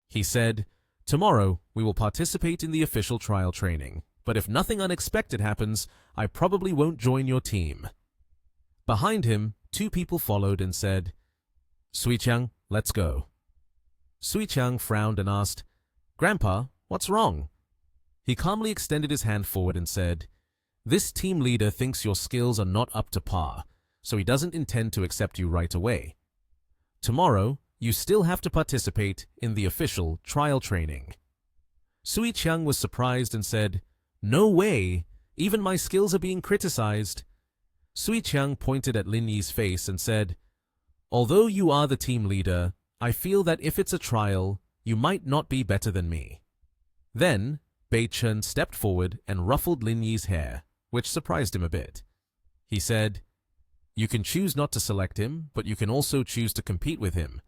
He said, "Tomorrow, we will participate in the official trial training, but if nothing unexpected happens, I probably won't join your team." Behind him, 2 people followed and said, "Sui-chang, let's go." Sui-chang frowned and asked, "Grandpa, what's wrong?" He calmly extended his hand forward and said, "This team leader thinks your skills are not up to par, so he doesn't intend to accept you right away. Tomorrow, you still have to participate in the official trial training." Sui-chang was surprised and said, "No way! Even my skills are being criticized." Sui-chang pointed at Lin Yi's face and said, "Although you are the team leader, I feel that if it's a trial, you might not be better than me." Then, Bei-chun stepped forward and ruffled Lin Yi's hair, which surprised him a bit. He said, "You can choose not to select him, but you can also choose to compete with him.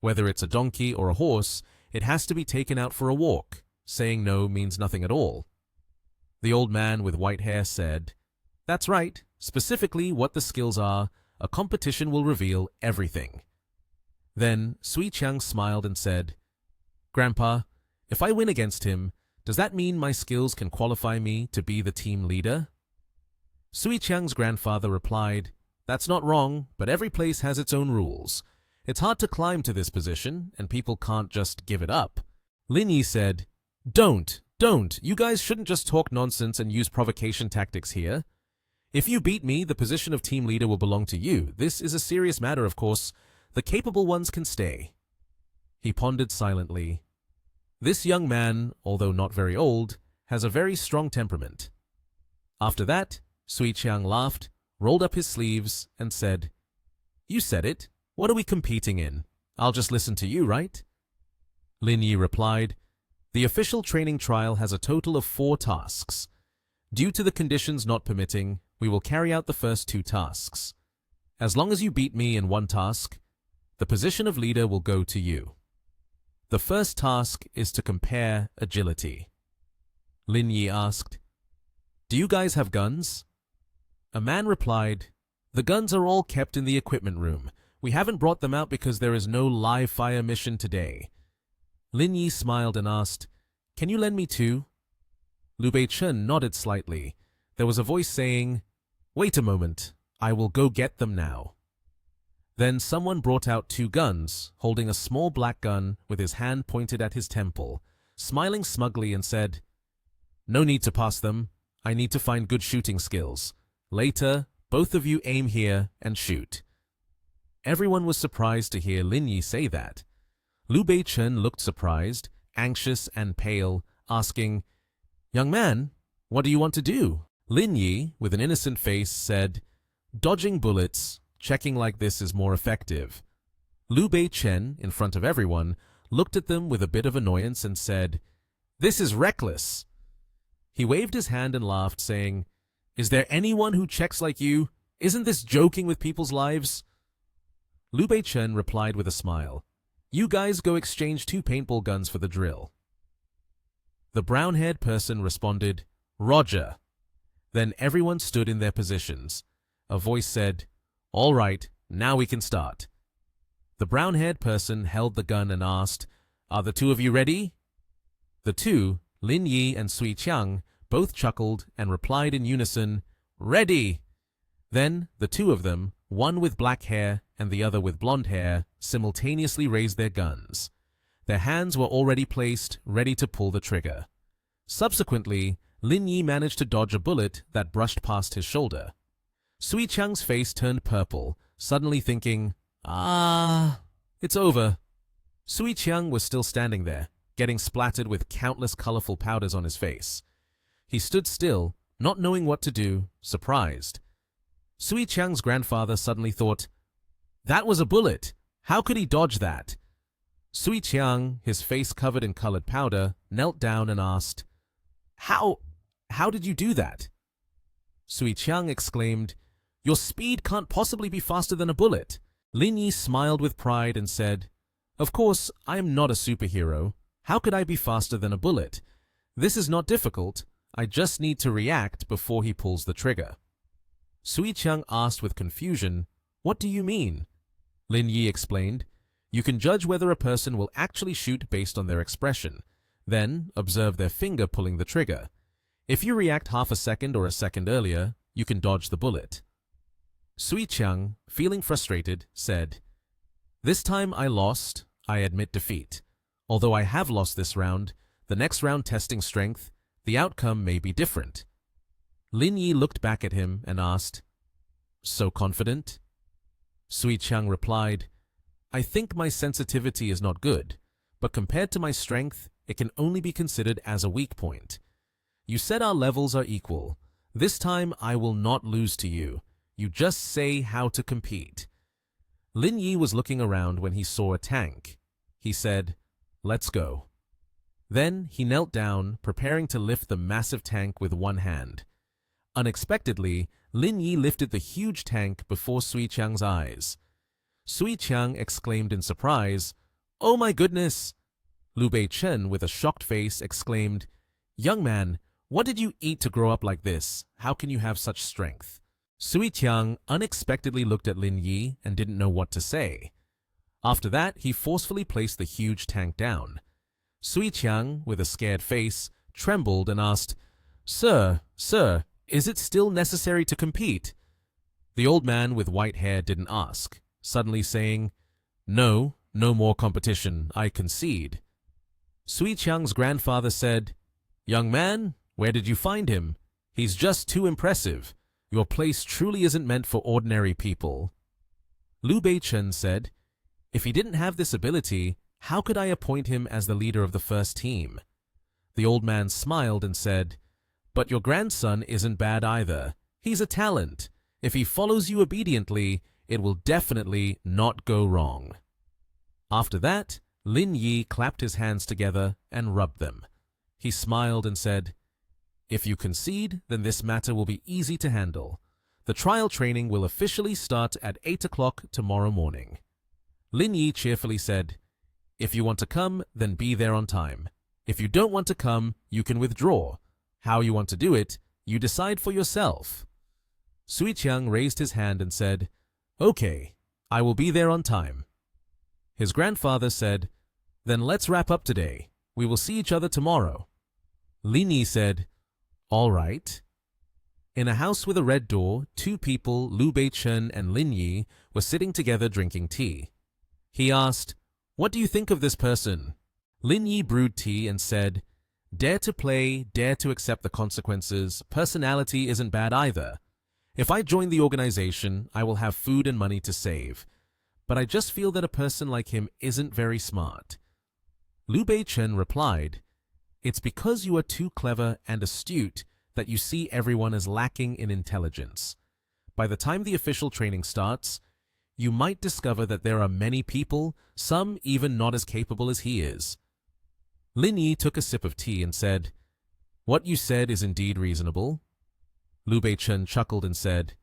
Whether it's a donkey or a horse, it has to be taken out for a walk. Saying no means nothing at all." The old man with white hair said, "That's right. Specifically what the skills are, a competition will reveal everything." Then Sui-chang smiled and said, "Grandpa, if I win against him, does that mean my skills can qualify me to be the team leader?" Sui-chang's grandfather replied, "That's not wrong, but every place has its own rules. It's hard to climb to this position, and people can't just give it up." Lin Yi said, Don't. You guys shouldn't just talk nonsense and use provocation tactics here. If you beat me, the position of team leader will belong to you. This is a serious matter, of course. The capable ones can stay." He pondered silently. This young man, although not very old, has a very strong temperament. After that, Sui-chang laughed, rolled up his sleeves, and said, "You said it. What are we competing in? I'll just listen to you, right?" Lin Yi replied, "The official training trial has a total of 4 tasks. Due to the conditions not permitting, we will carry out the first 2 tasks. As long as you beat me in one task, the position of leader will go to you. The first task is to compare agility." Lin Yi asked, "Do you guys have guns?" A man replied, "The guns are all kept in the equipment room. We haven't brought them out because there is no live fire mission today." Lin Yi smiled and asked, "Can you lend me 2? Liu Bei-chun nodded slightly. There was a voice saying, "Wait a moment, I will go get them now." Then someone brought out 2 guns, holding a small black gun with his hand pointed at his temple, smiling smugly and said, "No need to pass them. I need to find good shooting skills. Later, both of you aim here and shoot." Everyone was surprised to hear Lin Yi say that. Liu Bei-chun looked surprised, anxious and pale, asking, "Young man, what do you want to do?" Lin Yi, with an innocent face, said, "Dodging bullets. Checking like this is more effective." Liu Bei-chun, in front of everyone, looked at them with a bit of annoyance and said, "This is reckless." He waved his hand and laughed, saying, "Is there anyone who checks like you? Isn't this joking with people's lives?" Liu Bei-chun replied with a smile, "You guys go exchange 2 paintball guns for the drill." The brown-haired person responded, "Roger." Then everyone stood in their positions. A voice said, "All right, now we can start." The brown-haired person held the gun and asked, "Are the 2 of you ready?" The 2, Lin Yi and Sui-chang, both chuckled and replied in unison, "Ready!" Then the 2 of them, one with black hair and the other with blonde hair, simultaneously raised their guns. Their hands were already placed, ready to pull the trigger. Subsequently, Lin Yi managed to dodge a bullet that brushed past his shoulder. Sui-chang's face turned purple, suddenly thinking, it's over." Sui-chang was still standing there, getting splattered with countless colorful powders on his face. He stood still, not knowing what to do, surprised. Sui-chang's grandfather suddenly thought, "That was a bullet. How could he dodge that?" Sui-chang, his face covered in colored powder, knelt down and asked, How did you do that?" Sui-chang exclaimed, "Your speed can't possibly be faster than a bullet." Lin Yi smiled with pride and said, "Of course, I am not a superhero. How could I be faster than a bullet? This is not difficult. I just need to react before he pulls the trigger." Sui-chang asked with confusion, "What do you mean?" Lin Yi explained, You can judge whether a person will actually shoot based on their expression. Then, observe their finger pulling the trigger. If you react half a second or a second earlier, you can dodge the bullet. Sui Qiang, feeling frustrated, said, "This time I lost. I admit defeat. Although I have lost this round, the next round testing strength, the outcome may be different." Lin Yi looked back at him and asked, "So confident?" Sui Qiang replied, "I think my sensitivity is not good, but compared to my strength, it can only be considered as a weak point. You said our levels are equal. This time I will not lose to you. You just say how to compete." Lin Yi was looking around when he saw a tank. He said, "Let's go." Then he knelt down, preparing to lift the massive tank with one hand. Unexpectedly, Lin Yi lifted the huge tank before Sui Qiang's eyes. Sui Qiang exclaimed in surprise, "Oh my goodness!" Liu Bei Chen, with a shocked face, exclaimed, "Young man, what did you eat to grow up like this? How can you have such strength?" Sui Qiang unexpectedly looked at Lin Yi and didn't know what to say. After that, he forcefully placed the huge tank down. Sui Qiang, with a scared face, trembled and asked, Sir, is it still necessary to compete?" The old man with white hair didn't ask, suddenly saying, "No more competition, I concede." Sui Qiang's grandfather said, "Young man, where did you find him? He's just too impressive. Your place truly isn't meant for ordinary people." Liu Bei Chen said, "If he didn't have this ability, how could I appoint him as the leader of the first team?" The old man smiled and said, "But your grandson isn't bad either. He's a talent. If he follows you obediently, it will definitely not go wrong." After that, Lin Yi clapped his hands together and rubbed them. He smiled and said, "If you concede, then this matter will be easy to handle. The trial training will officially start at 8 o'clock tomorrow morning." Lin Yi cheerfully said, "If you want to come, then be there on time. If you don't want to come, you can withdraw. How you want to do it, you decide for yourself." Sui Qiang raised his hand and said, "Okay, I will be there on time." His grandfather said, "Then let's wrap up today. We will see each other tomorrow." Lin Yi said, "All right." In a house with a red door, two people, Liu Bei Chen and Lin Yi, were sitting together drinking tea. He asked, "What do you think of this person?" Lin Yi brewed tea and said, "Dare to play, dare to accept the consequences. Personality isn't bad either. If I join the organization, I will have food and money to save. But I just feel that a person like him isn't very smart." Liu Bei Chen replied, "It's because you are too clever and astute that you see everyone as lacking in intelligence. By the time the official training starts, you might discover that there are many people, some even not as capable as he is." Lin Yi took a sip of tea and said, "What you said is indeed reasonable." Liu Bei Chen chuckled and said,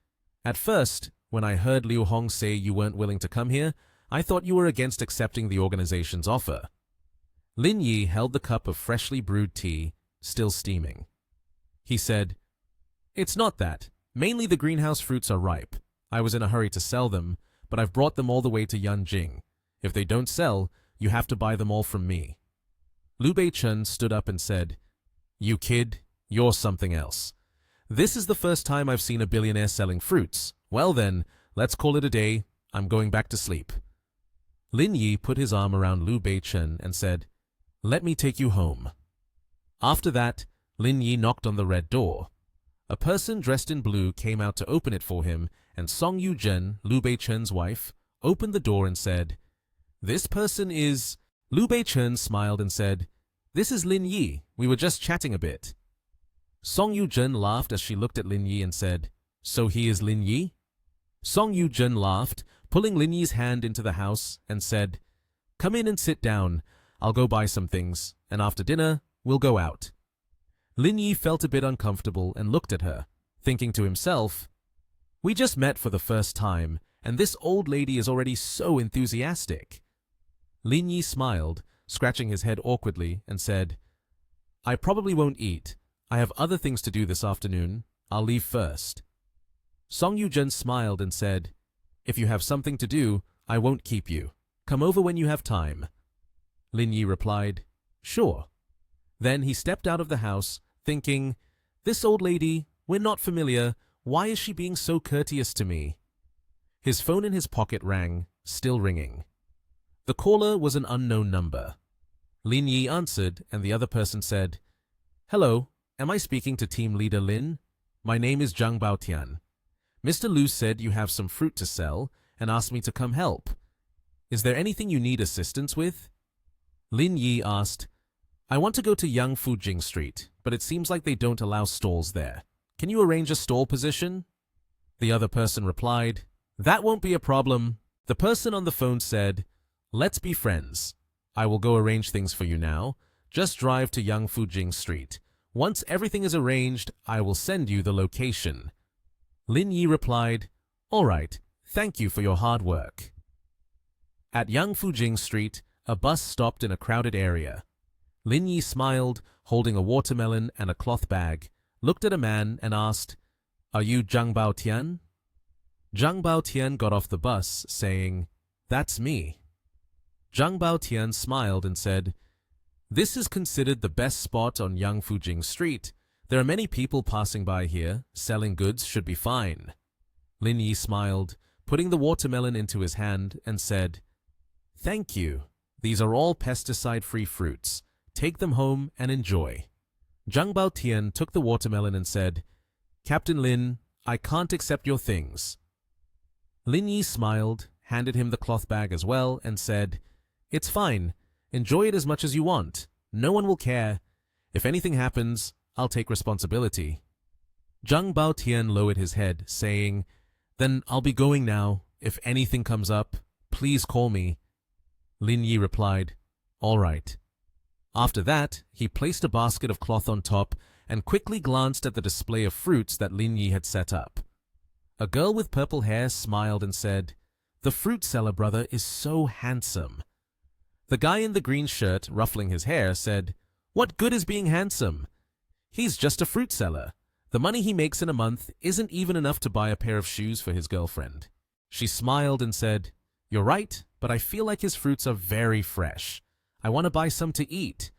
"At first, when I heard Liu Hong say you weren't willing to come here, I thought you were against accepting the organization's offer." Lin Yi held the cup of freshly brewed tea, still steaming. He said, "It's not that. Mainly the greenhouse fruits are ripe. I was in a hurry to sell them, but I've brought them all the way to Yanjing. If they don't sell, you have to buy them all from me." Liu Bei Chen stood up and said, "You kid, you're something else. This is the first time I've seen a billionaire selling fruits. Well then, let's call it a day. I'm going back to sleep." Lin Yi put his arm around Liu Bei Chen and said, "Let me take you home." After that, Lin Yi knocked on the red door. A person dressed in blue came out to open it for him, and Song Yu-zhen, Liu Bei Chen's wife, opened the door and said, "This person is—" Liu Bei Chen smiled and said, "This is Lin Yi. We were just chatting a bit." Song Yu-zhen laughed as she looked at Lin Yi and said, "So he is Lin Yi?" Song Yu-zhen laughed, pulling Lin Yi's hand into the house, and said, "Come in and sit down. I'll go buy some things, and after dinner, we'll go out." Lin Yi felt a bit uncomfortable and looked at her, thinking to himself, "We just met for the first time, and this old lady is already so enthusiastic." Lin Yi smiled, scratching his head awkwardly, and said, "I probably won't eat. I have other things to do this afternoon. I'll leave first." Song Yu-zhen smiled and said, "If you have something to do, I won't keep you. Come over when you have time. Lin Yi replied, Sure. Then he stepped out of the house, thinking, This old lady, we're not familiar. Why is she being so courteous to me? His phone in his pocket rang, still ringing. The caller was an unknown number. Lin Yi answered, and the other person said, Hello, am I speaking to team leader Lin? My name is Zhang Baotian. Mr. Lu said you have some fruit to sell and asked me to come help. Is there anything you need assistance with? Lin Yi asked, I want to go to Yangfujing Street, but it seems like they don't allow stalls there. Can you arrange a stall position? The other person replied, That won't be a problem. The person on the phone said, Let's be friends. I will go arrange things for you now. Just drive to Yangfujing Street. Once everything is arranged, I will send you the location. Lin Yi replied, All right, thank you for your hard work. At Yangfujing Street, a bus stopped in a crowded area. Lin Yi smiled, holding a watermelon and a cloth bag, looked at a man and asked, Are you Zhang Baotian? Zhang Baotian got off the bus, saying, That's me. Zhang Baotian smiled and said, This is considered the best spot on Yangfujing Street. There are many people passing by here. Selling goods should be fine. Lin Yi smiled, putting the watermelon into his hand, and said, Thank you. These are all pesticide-free fruits. Take them home and enjoy. Zhang Baotian took the watermelon and said, Captain Lin, I can't accept your things. Lin Yi smiled, handed him the cloth bag as well, and said, It's fine. Enjoy it as much as you want. No one will care. If anything happens, I'll take responsibility. Zhang Baotian lowered his head, saying, Then I'll be going now. If anything comes up, please call me. Lin Yi replied, All right. After that, he placed a basket of cloth on top and quickly glanced at the display of fruits that Lin Yi had set up. A girl with purple hair smiled and said, The fruit seller brother is so handsome. The guy in the green shirt, ruffling his hair, said, What good is being handsome? He's just a fruit seller. The money he makes in a month isn't even enough to buy a pair of shoes for his girlfriend. She smiled and said, You're right, but I feel like his fruits are very fresh. I want to buy some to eat.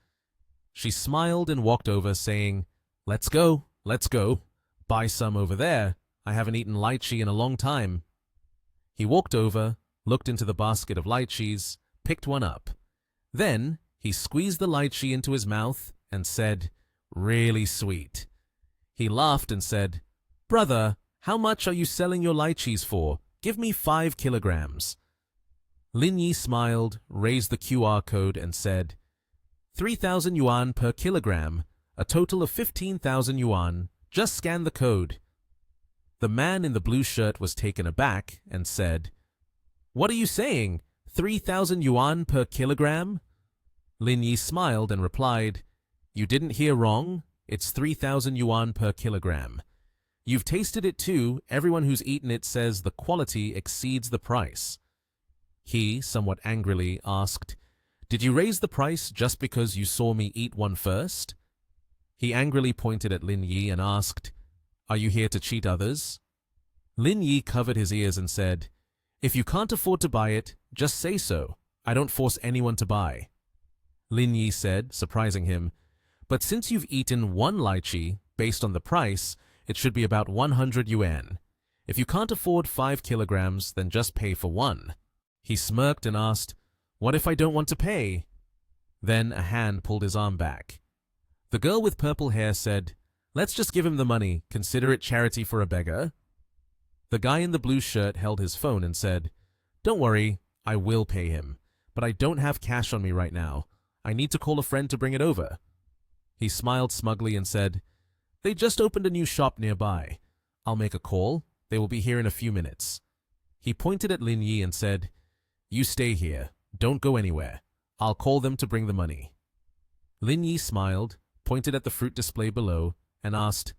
She smiled and walked over, saying, Let's go. Buy some over there. I haven't eaten lychee in a long time. He walked over, looked into the basket of lychees, picked one up. Then he squeezed the lychee into his mouth and said, Really sweet. He laughed and said, Brother, how much are you selling your lychees for? Give me 5 kilograms. Lin Yi smiled, raised the QR code and said, 3,000 yuan per kilogram, a total of 15,000 yuan. Just scan the code. The man in the blue shirt was taken aback and said, What are you saying? 3,000 yuan per kilogram? Lin Yi smiled and replied, You didn't hear wrong. It's 3,000 yuan per kilogram. You've tasted it too. Everyone who's eaten it says the quality exceeds the price. He, somewhat angrily, asked, Did you raise the price just because you saw me eat one first? He angrily pointed at Lin Yi and asked, Are you here to cheat others? Lin Yi covered his ears and said, If you can't afford to buy it, just say so. I don't force anyone to buy. Lin Yi said, surprising him, But since you've eaten one lychee, based on the price, it should be about 100 yuan. If you can't afford 5 kilograms, then just pay for one. He smirked and asked, What if I don't want to pay? Then a hand pulled his arm back. The girl with purple hair said, Let's just give him the money. Consider it charity for a beggar. The guy in the blue shirt held his phone and said, Don't worry, I will pay him. But I don't have cash on me right now. I need to call a friend to bring it over. He smiled smugly and said, They just opened a new shop nearby. I'll make a call. They will be here in a few minutes. He pointed at Lin Yi and said, You stay here. Don't go anywhere. I'll call them to bring the money. Lin Yi smiled, pointed at the fruit display below, and asked,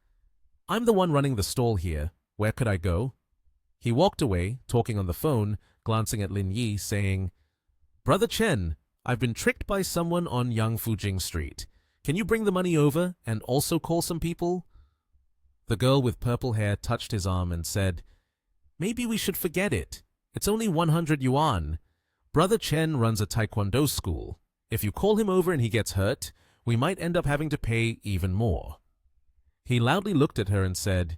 I'm the one running the stall here. Where could I go? He walked away, talking on the phone, glancing at Lin Yi, saying, Brother Chen, I've been tricked by someone on Yangfujing Street. Can you bring the money over and also call some people? The girl with purple hair touched his arm and said, Maybe we should forget it. It's only 100 yuan. Brother Chen runs a taekwondo school. If you call him over and he gets hurt, we might end up having to pay even more." He loudly looked at her and said,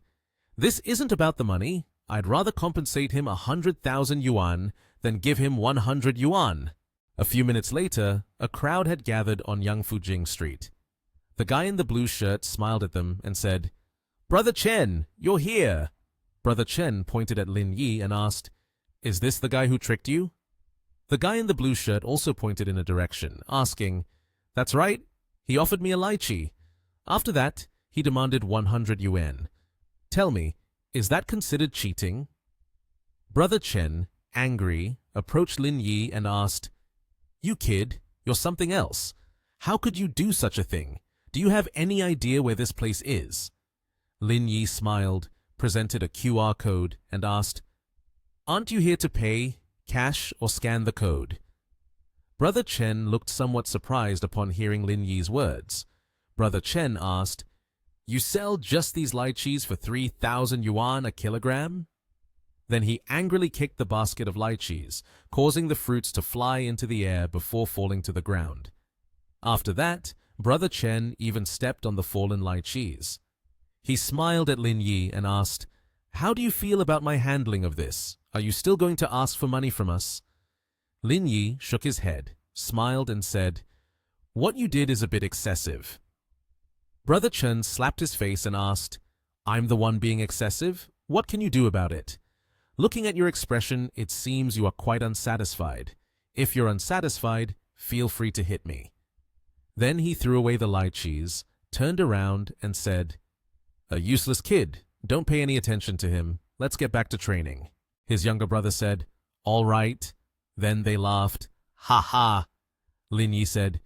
"This isn't about the money. I'd rather compensate him 100,000 yuan than give him 100 yuan. A few minutes later, a crowd had gathered on Yangfujing Street. The guy in the blue shirt smiled at them and said, "Brother Chen, you're here." Brother Chen pointed at Lin Yi and asked, "Is this the guy who tricked you?" The guy in the blue shirt also pointed in a direction, asking, "That's right, he offered me a lychee. After that, he demanded 100 yuan. Tell me, is that considered cheating?" Brother Chen, angry, approached Lin Yi and asked, "You kid, you're something else. How could you do such a thing? Do you have any idea where this place is?" Lin Yi smiled, presented a QR code, and asked, "Aren't you here to pay, cash, or scan the code?" Brother Chen looked somewhat surprised upon hearing Lin Yi's words. Brother Chen asked, "You sell just these lychees for 3,000 yuan a kilogram?" Then he angrily kicked the basket of lychees, causing the fruits to fly into the air before falling to the ground. After that, Brother Chen even stepped on the fallen lychees. He smiled at Lin Yi and asked, "How do you feel about my handling of this? Are you still going to ask for money from us?" Lin Yi shook his head, smiled and said, "What you did is a bit excessive." Brother Chen slapped his face and asked, "I'm the one being excessive? What can you do about it? Looking at your expression, it seems you are quite unsatisfied. If you're unsatisfied, feel free to hit me." Then he threw away the lychees, turned around and said, "A useless kid. Don't pay any attention to him. Let's get back to training." His younger brother said, "All right." Then they laughed. "Ha ha." Lin Yi said,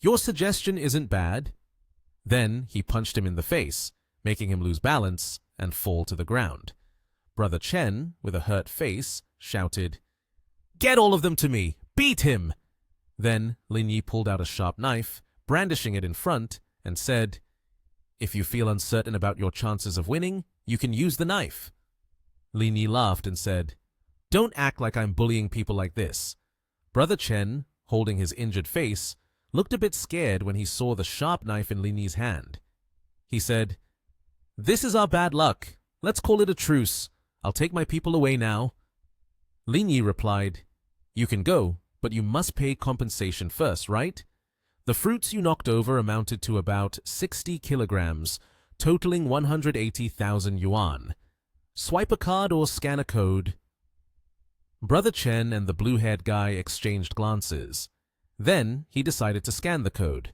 "Your suggestion isn't bad." Then he punched him in the face, making him lose balance and fall to the ground. Brother Chen, with a hurt face, shouted, "Get all of them to me! Beat him!" Then Lin Yi pulled out a sharp knife, brandishing it in front, and said, "If you feel uncertain about your chances of winning, you can use the knife." Lin Yi laughed and said, "Don't act like I'm bullying people like this." Brother Chen, holding his injured face, looked a bit scared when he saw the sharp knife in Lin Yi's hand. He said, "This is our bad luck. Let's call it a truce. I'll take my people away now." Lin Yi replied, "You can go, but you must pay compensation first, right? The fruits you knocked over amounted to about 60 kilograms, totaling 180,000 yuan. Swipe a card or scan a code." Brother Chen and the blue-haired guy exchanged glances. Then he decided to scan the code.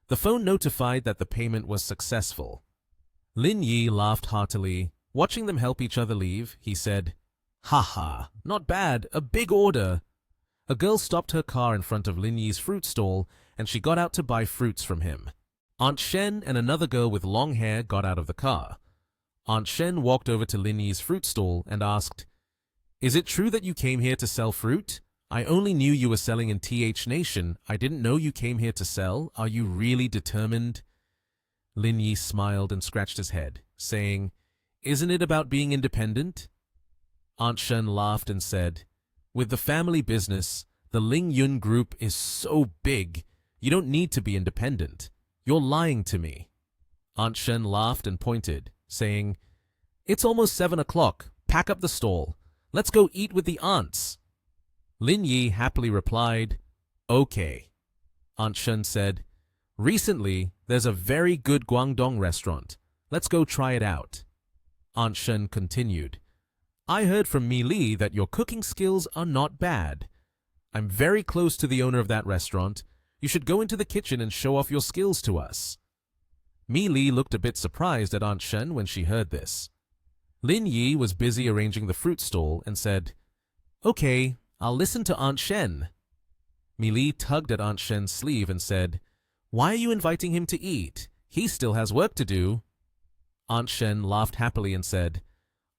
The phone notified that the payment was successful. Lin Yi laughed heartily. Watching them help each other leave, he said, "Ha ha, not bad, a big order." A girl stopped her car in front of Lin Yi's fruit stall, and she got out to buy fruits from him. Aunt Shen and another girl with long hair got out of the car. Aunt Shen walked over to Lin Yi's fruit stall and asked, "Is it true that you came here to sell fruit? I only knew you were selling in TH Nation. I didn't know you came here to sell. Are you really determined?" Lin Yi smiled and scratched his head, saying, "Isn't it about being independent?" Aunt Shen laughed and said, "With the family business, the Ling Yun group is so big, you don't need to be independent. You're lying to me." Aunt Shen laughed and pointed, saying, "It's almost 7 o'clock. Pack up the stall. Let's go eat with the aunts." Lin Yi happily replied, "Okay." Aunt Shen said, "Recently, there's a very good Guangdong restaurant. Let's go try it out." Aunt Shen continued, "I heard from Mi Li that your cooking skills are not bad. I'm very close to the owner of that restaurant. You should go into the kitchen and show off your skills to us." Mi Li looked a bit surprised at Aunt Shen when she heard this. Lin Yi was busy arranging the fruit stall and said, "Okay, I'll listen to Aunt Shen." Mi Li tugged at Aunt Shen's sleeve and said, "Why are you inviting him to eat? He still has work to do." Aunt Shen laughed happily and said,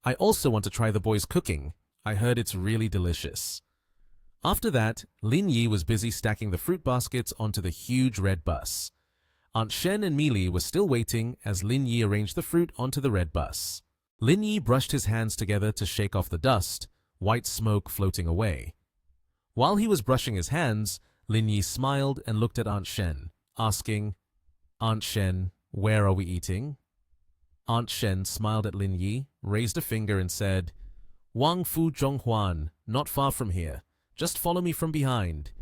"I also want to try the boys' cooking. I heard it's really delicious." After that, Lin Yi was busy stacking the fruit baskets onto the huge red bus. Aunt Shen and Mi Li were still waiting as Lin Yi arranged the fruit onto the red bus. Lin Yi brushed his hands together to shake off the dust, white smoke floating away. While he was brushing his hands, Lin Yi smiled and looked at Aunt Shen, asking, "Aunt Shen, where are we eating?" Aunt Shen smiled at Lin Yi, raised a finger and said, "Wang Fu Zhonghuan, not far from here. Just follow me from behind."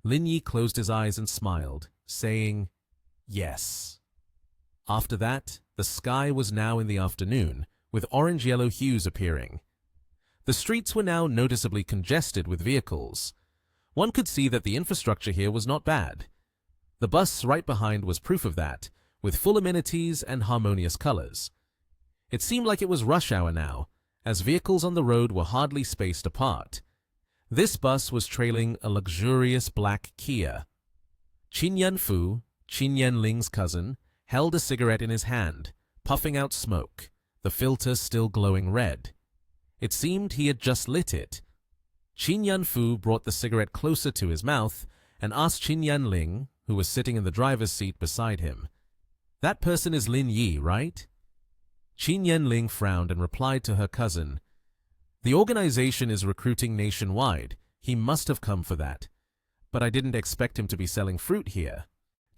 Lin Yi closed his eyes and smiled, saying, "Yes." After that, the sky was now in the afternoon, with orange-yellow hues appearing. The streets were now noticeably congested with vehicles. One could see that the infrastructure here was not bad. The bus right behind was proof of that, with full amenities and harmonious colors. It seemed like it was rush hour now, as vehicles on the road were hardly spaced apart. This bus was trailing a luxurious black Kia. Qin Yanfu, Qin Yanling's cousin, held a cigarette in his hand, puffing out smoke, the filter still glowing red. It seemed he had just lit it. Qin Yanfu brought the cigarette closer to his mouth and asked Qin Yanling, who was sitting in the driver's seat beside him, "That person is Lin Yi, right?" Qin Yanling frowned and replied to her cousin, "The organization is recruiting nationwide. He must have come for that. But I didn't expect him to be selling fruit here."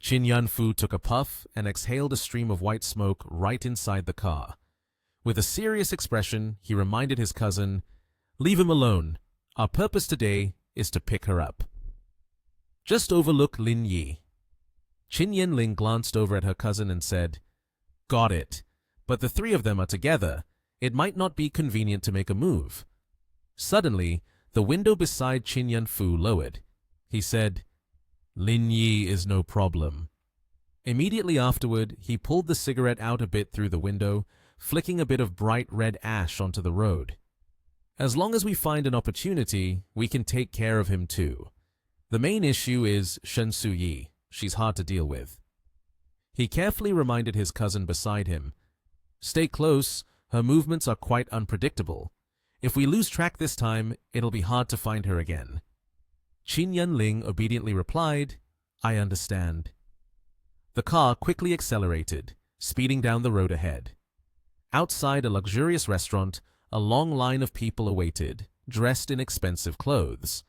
Qin Yanfu took a puff and exhaled a stream of white smoke right inside the car. With a serious expression, he reminded his cousin, "Leave him alone. Our purpose today is to pick her up." Just overlook Lin Yi. Qin Yanling glanced over at her cousin and said, "Got it. But the three of them are together. It might not be convenient to make a move." Suddenly, the window beside Qin Yanfu lowered. He said, "Lin Yi is no problem." Immediately afterward, he pulled the cigarette out a bit through the window, flicking a bit of bright red ash onto the road. "As long as we find an opportunity, we can take care of him too. The main issue is Shen Suyi. She's hard to deal with." He carefully reminded his cousin beside him, "Stay close, her movements are quite unpredictable. If we lose track this time, it'll be hard to find her again." Qin Yanling obediently replied, "I understand." The car quickly accelerated, speeding down the road ahead. Outside a luxurious restaurant, a long line of people awaited, dressed in expensive clothes.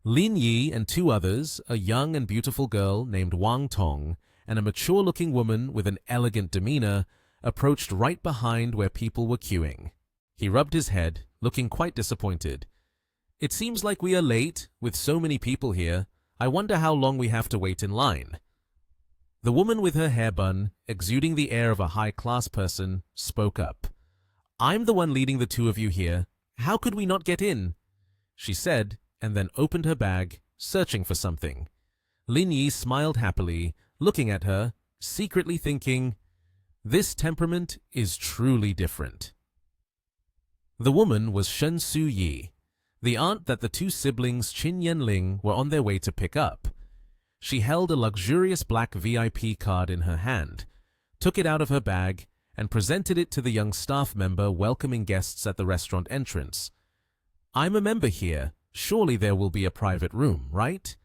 Lin Yi and two others, a young and beautiful girl named Wang Tong and a mature-looking woman with an elegant demeanor, approached right behind where people were queuing. He rubbed his head, looking quite disappointed. "It seems like we are late, with so many people here. I wonder how long we have to wait in line." The woman with her hair bun, exuding the air of a high-class person, spoke up. "I'm the one leading the two of you here. How could we not get in?" she said, and then opened her bag, searching for something. Lin Yi smiled happily, looking at her, secretly thinking, "This temperament is truly different." The woman was Shen Suyi, the aunt that the two siblings Qin Yanling were on their way to pick up. She held a luxurious black VIP card in her hand, took it out of her bag, and presented it to the young staff member welcoming guests at the restaurant entrance. "I'm a member here. Surely there will be a private room, right?"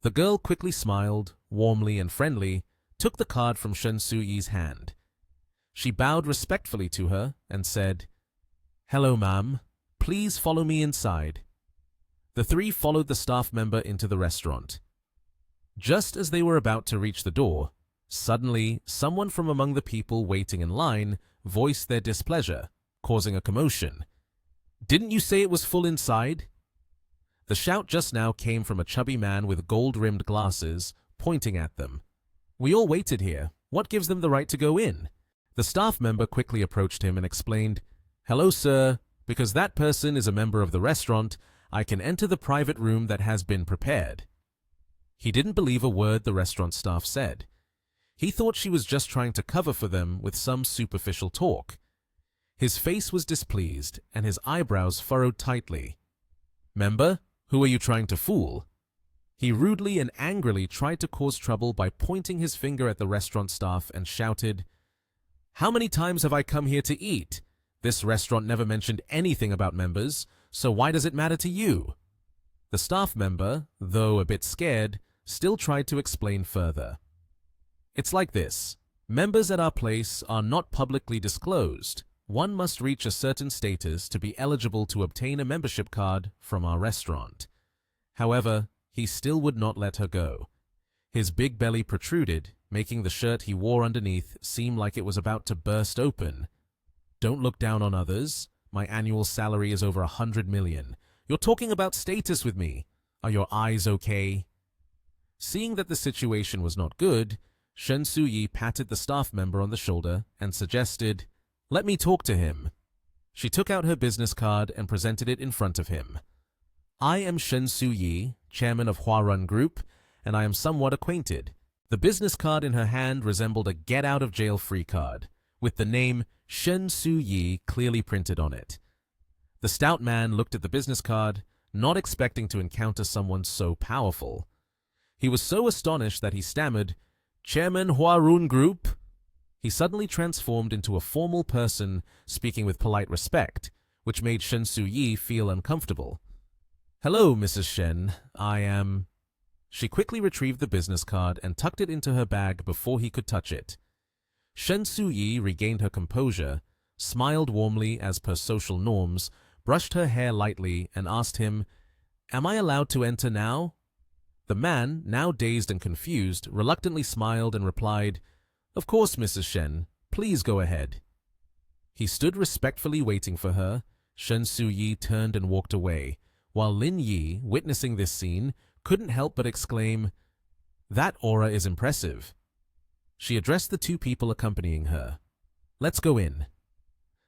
The girl quickly smiled, warmly and friendly, took the card from Shen Suyi's hand. She bowed respectfully to her and said, "Hello, ma'am. Please follow me inside." The three followed the staff member into the restaurant. Just as they were about to reach the door, suddenly someone from among the people waiting in line voiced their displeasure, causing a commotion. "Didn't you say it was full inside?" The shout just now came from a chubby man with gold-rimmed glasses, pointing at them. "We all waited here. What gives them the right to go in?" The staff member quickly approached him and explained, "Hello, sir. Because that person is a member of the restaurant, I can enter the private room that has been prepared." He didn't believe a word the restaurant staff said. He thought she was just trying to cover for them with some superficial talk. His face was displeased, and his eyebrows furrowed tightly. "Member, who are you trying to fool?" He rudely and angrily tried to cause trouble by pointing his finger at the restaurant staff and shouted, "How many times have I come here to eat? This restaurant never mentioned anything about members, so why does it matter to you?" The staff member, though a bit scared, still tried to explain further. "It's like this. Members at our place are not publicly disclosed. One must reach a certain status to be eligible to obtain a membership card from our restaurant. However, he still would not let her go. His big belly protruded, making the shirt he wore underneath seem like it was about to burst open. "Don't look down on others. My annual salary is over 100 million. You're talking about status with me. Are your eyes okay?" Seeing that the situation was not good, Shen Suyi patted the staff member on the shoulder and suggested, "Let me talk to him." She took out her business card and presented it in front of him. "I am Shen Suyi, chairman of Huarun Group, and I am somewhat acquainted." The business card in her hand resembled a get-out-of-jail-free card, with the name Shen Suyi clearly printed on it. The stout man looked at the business card, not expecting to encounter someone so powerful. He was so astonished that he stammered, "Chairman Huarun Group?" He suddenly transformed into a formal person, speaking with polite respect, which made Shen Suyi feel uncomfortable. "Hello, Mrs. Shen. I am—" She quickly retrieved the business card and tucked it into her bag before he could touch it. Shen Suyi regained her composure, smiled warmly as per social norms, brushed her hair lightly, and asked him, "Am I allowed to enter now?" The man, now dazed and confused, reluctantly smiled and replied, "Of course, Mrs. Shen. Please go ahead." He stood respectfully waiting for her. Shen Suyi turned and walked away, while Lin Yi, witnessing this scene, couldn't help but exclaim, "That aura is impressive." She addressed the two people accompanying her. "Let's go in."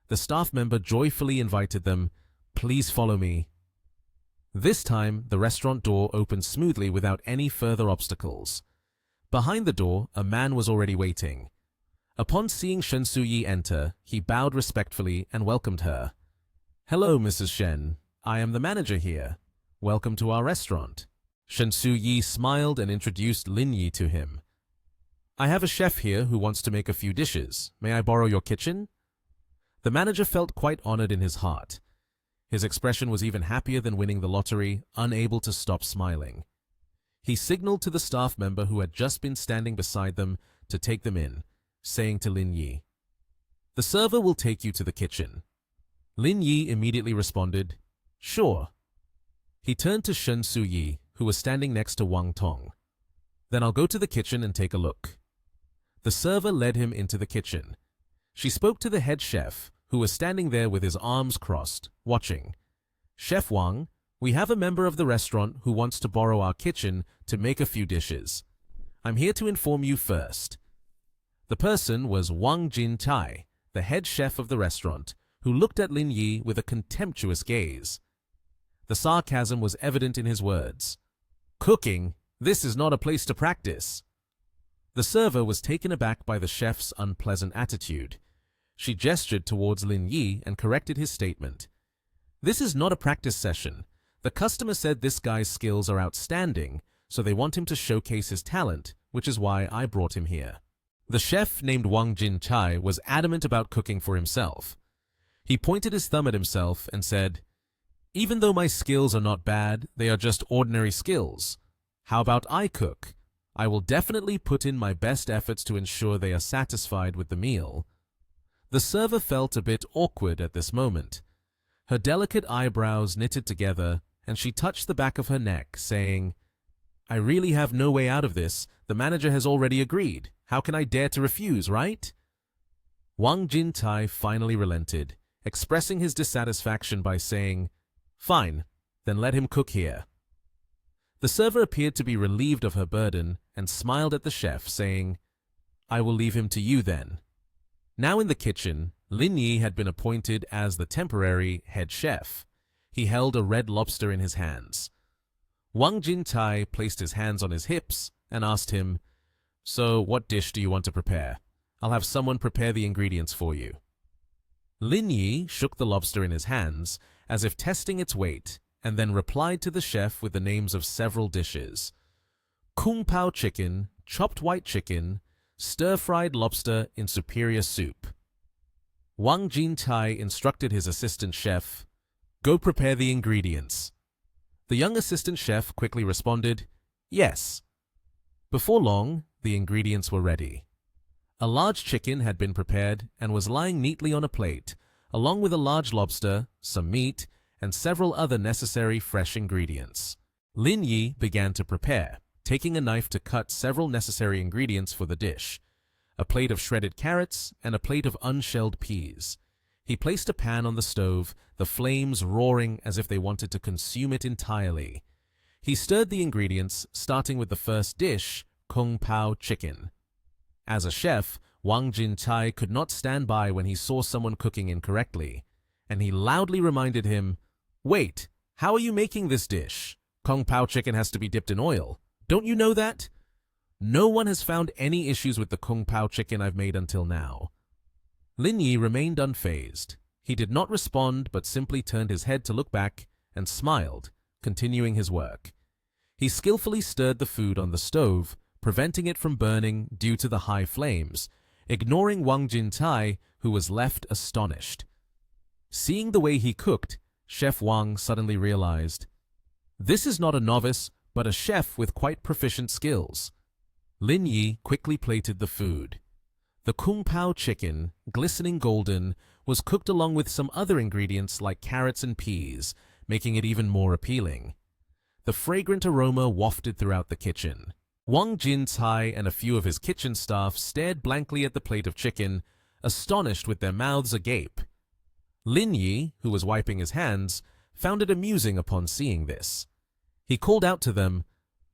The staff member joyfully invited them, "Please follow me." This time, the restaurant door opened smoothly without any further obstacles. Behind the door, a man was already waiting. Upon seeing Shen Suyi enter, he bowed respectfully and welcomed her. "Hello, Mrs. Shen. I am the manager here. Welcome to our restaurant." Shen Suyi smiled and introduced Lin Yi to him. "I have a chef here who wants to make a few dishes. May I borrow your kitchen?" The manager felt quite honored in his heart. His expression was even happier than winning the lottery, unable to stop smiling. He signaled to the staff member who had just been standing beside them to take them in, saying to Lin Yi, "The server will take you to the kitchen." Lin Yi immediately responded, "Sure." He turned to Shen Suyi, who was standing next to Wang Tong. "Then I'll go to the kitchen and take a look." The server led him into the kitchen. She spoke to the head chef, who was standing there with his arms crossed, watching. "Chef Wang, we have a member of the restaurant who wants to borrow our kitchen to make a few dishes. I'm here to inform you first." The person was Wang Jin-tai, the head chef of the restaurant, who looked at Lin Yi with a contemptuous gaze. The sarcasm was evident in his words. "Cooking? This is not a place to practice." The server was taken aback by the chef's unpleasant attitude. She gestured towards Lin Yi and corrected his statement. "This is not a practice session. The customer said this guy's skills are outstanding, so they want him to showcase his talent, which is why I brought him here." The chef named Wang Jin-chai was adamant about cooking for himself. He pointed his thumb at himself and said, "Even though my skills are not bad, they are just ordinary skills. How about I cook? I will definitely put in my best efforts to ensure they are satisfied with the meal." The server felt a bit awkward at this moment. Her delicate eyebrows knitted together, and she touched the back of her neck, saying, "I really have no way out of this. The manager has already agreed. How can I dare to refuse, right?" Wang Jin-tai finally relented, expressing his dissatisfaction by saying, "Fine, then let him cook here." The server appeared to be relieved of her burden and smiled at the chef, saying, "I will leave him to you then." Now in the kitchen, Lin Yi had been appointed as the temporary head chef. He held a red lobster in his hands. Wang Jin-tai placed his hands on his hips and asked him, "So what dish do you want to prepare? I'll have someone prepare the ingredients for you." Lin Yi shook the lobster in his hands as if testing its weight, and then replied to the chef with the names of several dishes: Kung Pao chicken, chopped white chicken, stir-fried lobster in superior soup. Wang Jin-tai instructed his assistant chef, "Go prepare the ingredients." The young assistant chef quickly responded, "Yes." Before long, the ingredients were ready. A large chicken had been prepared and was lying neatly on a plate, along with a large lobster, some meat, and several other necessary fresh ingredients. Lin Yi began to prepare, taking a knife to cut several necessary ingredients for the dish: a plate of shredded carrots and a plate of unshelled peas. He placed a pan on the stove, the flames roaring as if they wanted to consume it entirely. He stirred the ingredients, starting with the first dish, Kung Pao chicken. As a chef, Wang Jintai could not stand by when he saw someone cooking incorrectly, and he loudly reminded him, "Wait, how are you making this dish? Kung Pao chicken has to be dipped in oil. Don't you know that?" No one has found any issues with the Kung Pao chicken I've made until now. Lin Yi remained unfazed. He did not respond, but simply turned his head to look back and smiled, continuing his work. He skillfully stirred the food on the stove, preventing it from burning due to the high flames, ignoring Wang Jintai, who was left astonished. Seeing the way he cooked, Chef Wang suddenly realized, this is not a novice, but a chef with quite proficient skills. Lin Yi quickly plated the food. The Kung Pao chicken, glistening golden, was cooked along with some other ingredients like carrots and peas, making it even more appealing. The fragrant aroma wafted throughout the kitchen. Wang Jintai and a few of his kitchen staff stared blankly at the plate of chicken, astonished with their mouths agape. Lin Yi, who was wiping his hands, found it amusing upon seeing this. He called out to them,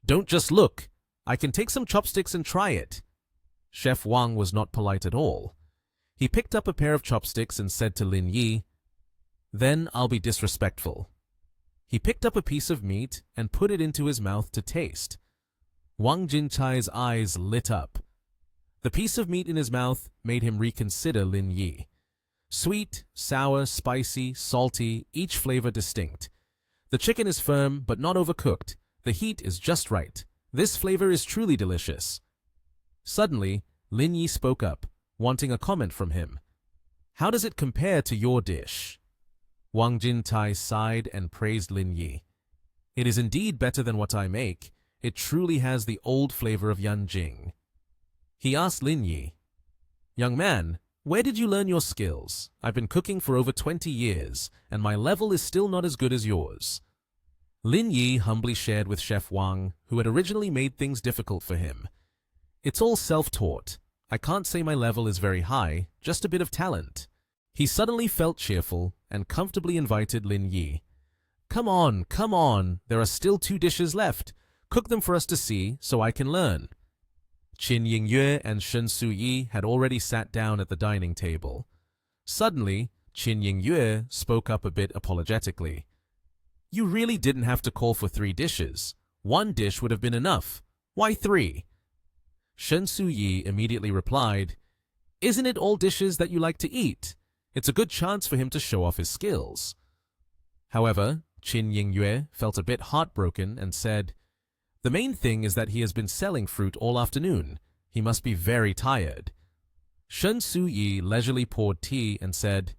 "Don't just look. I can take some chopsticks and try it." Chef Wang was not polite at all. He picked up a pair of chopsticks and said to Lin Yi, "Then I'll be disrespectful." He picked up a piece of meat and put it into his mouth to taste. Wang Jintai's eyes lit up. The piece of meat in his mouth made him reconsider Lin Yi. Sweet, sour, spicy, salty, each flavor distinct. The chicken is firm but not overcooked. The heat is just right. This flavor is truly delicious. Suddenly, Lin Yi spoke up, wanting a comment from him. "How does it compare to your dish?" Wang Jintai sighed and praised Lin Yi. "It is indeed better than what I make. It truly has the old flavor of Yanjing." He asked Lin Yi, "Young man, where did you learn your skills? I've been cooking for over 20 years, and my level is still not as good as yours." Lin Yi humbly shared with Chef Wang, who had originally made things difficult for him. "It's all self-taught. I can't say my level is very high, just a bit of talent." He suddenly felt cheerful and comfortably invited Lin Yi. Come on, there are still 2 dishes left. Cook them for us to see, so I can learn." Qin Yingyue and Shen Suyi had already sat down at the dining table. Suddenly, Qin Yingyue spoke up a bit apologetically. "You really didn't have to call for 3 dishes. 1 dish would have been enough. Why 3? Shen Suyi immediately replied, "Isn't it all dishes that you like to eat? It's a good chance for him to show off his skills." However, Qin Yingyue felt a bit heartbroken and said, "The main thing is that he has been selling fruit all afternoon. He must be very tired." Shen Suyi leisurely poured tea and said,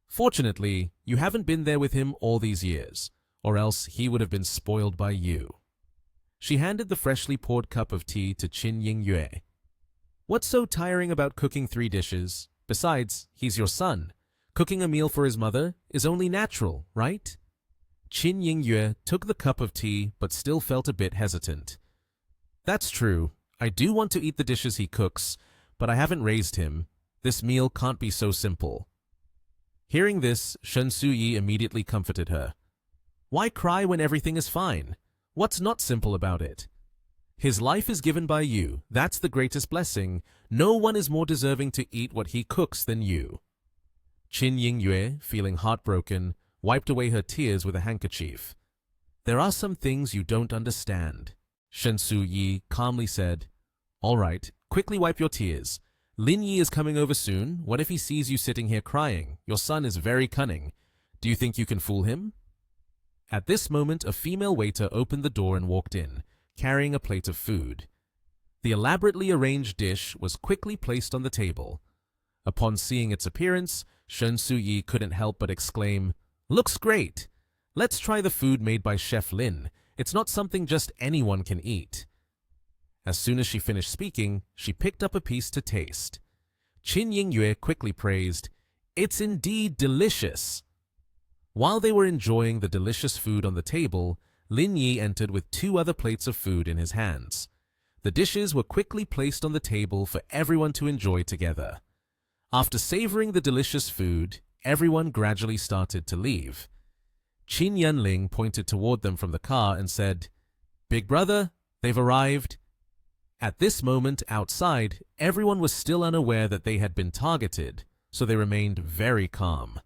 "Fortunately, you haven't been there with him all these years, or else he would have been spoiled by you." She handed the freshly poured cup of tea to Qin Yingyue. "What's so tiring about cooking 3 dishes? Besides, he's your son. Cooking a meal for his mother is only natural, right?" Qin Yingyue took the cup of tea but still felt a bit hesitant. "That's true. I do want to eat the dishes he cooks, but I haven't raised him. This meal can't be so simple." Hearing this, Shen Suyi immediately comforted her. "Why cry when everything is fine? What's not simple about it? His life is given by you. That's the greatest blessing. No one is more deserving to eat what he cooks than you." Qin Yingyue, feeling heartbroken, wiped away her tears with a handkerchief. "There are some things you don't understand." Shen Suyi calmly said, "All right, quickly wipe your tears. Lin Yi is coming over soon. What if he sees you sitting here crying? Your son is very cunning. Do you think you can fool him?" At this moment, a female waiter opened the door and walked in, carrying a plate of food. The elaborately arranged dish was quickly placed on the table. Upon seeing its appearance, Shen Suyi couldn't help but exclaim, "Looks great! Let's try the food made by Chef Lin. It's not something just anyone can eat." As soon as she finished speaking, she picked up a piece to taste. Qin Yingyue quickly praised, "It's indeed delicious." While they were enjoying the delicious food on the table, Lin Yi entered with 2 other plates of food in his hands. The dishes were quickly placed on the table for everyone to enjoy together. After savoring the delicious food, everyone gradually started to leave. Qin Yanling pointed toward them from the car and said, "Big brother, they've arrived." At this moment outside, everyone was still unaware that they had been targeted, so they remained very calm.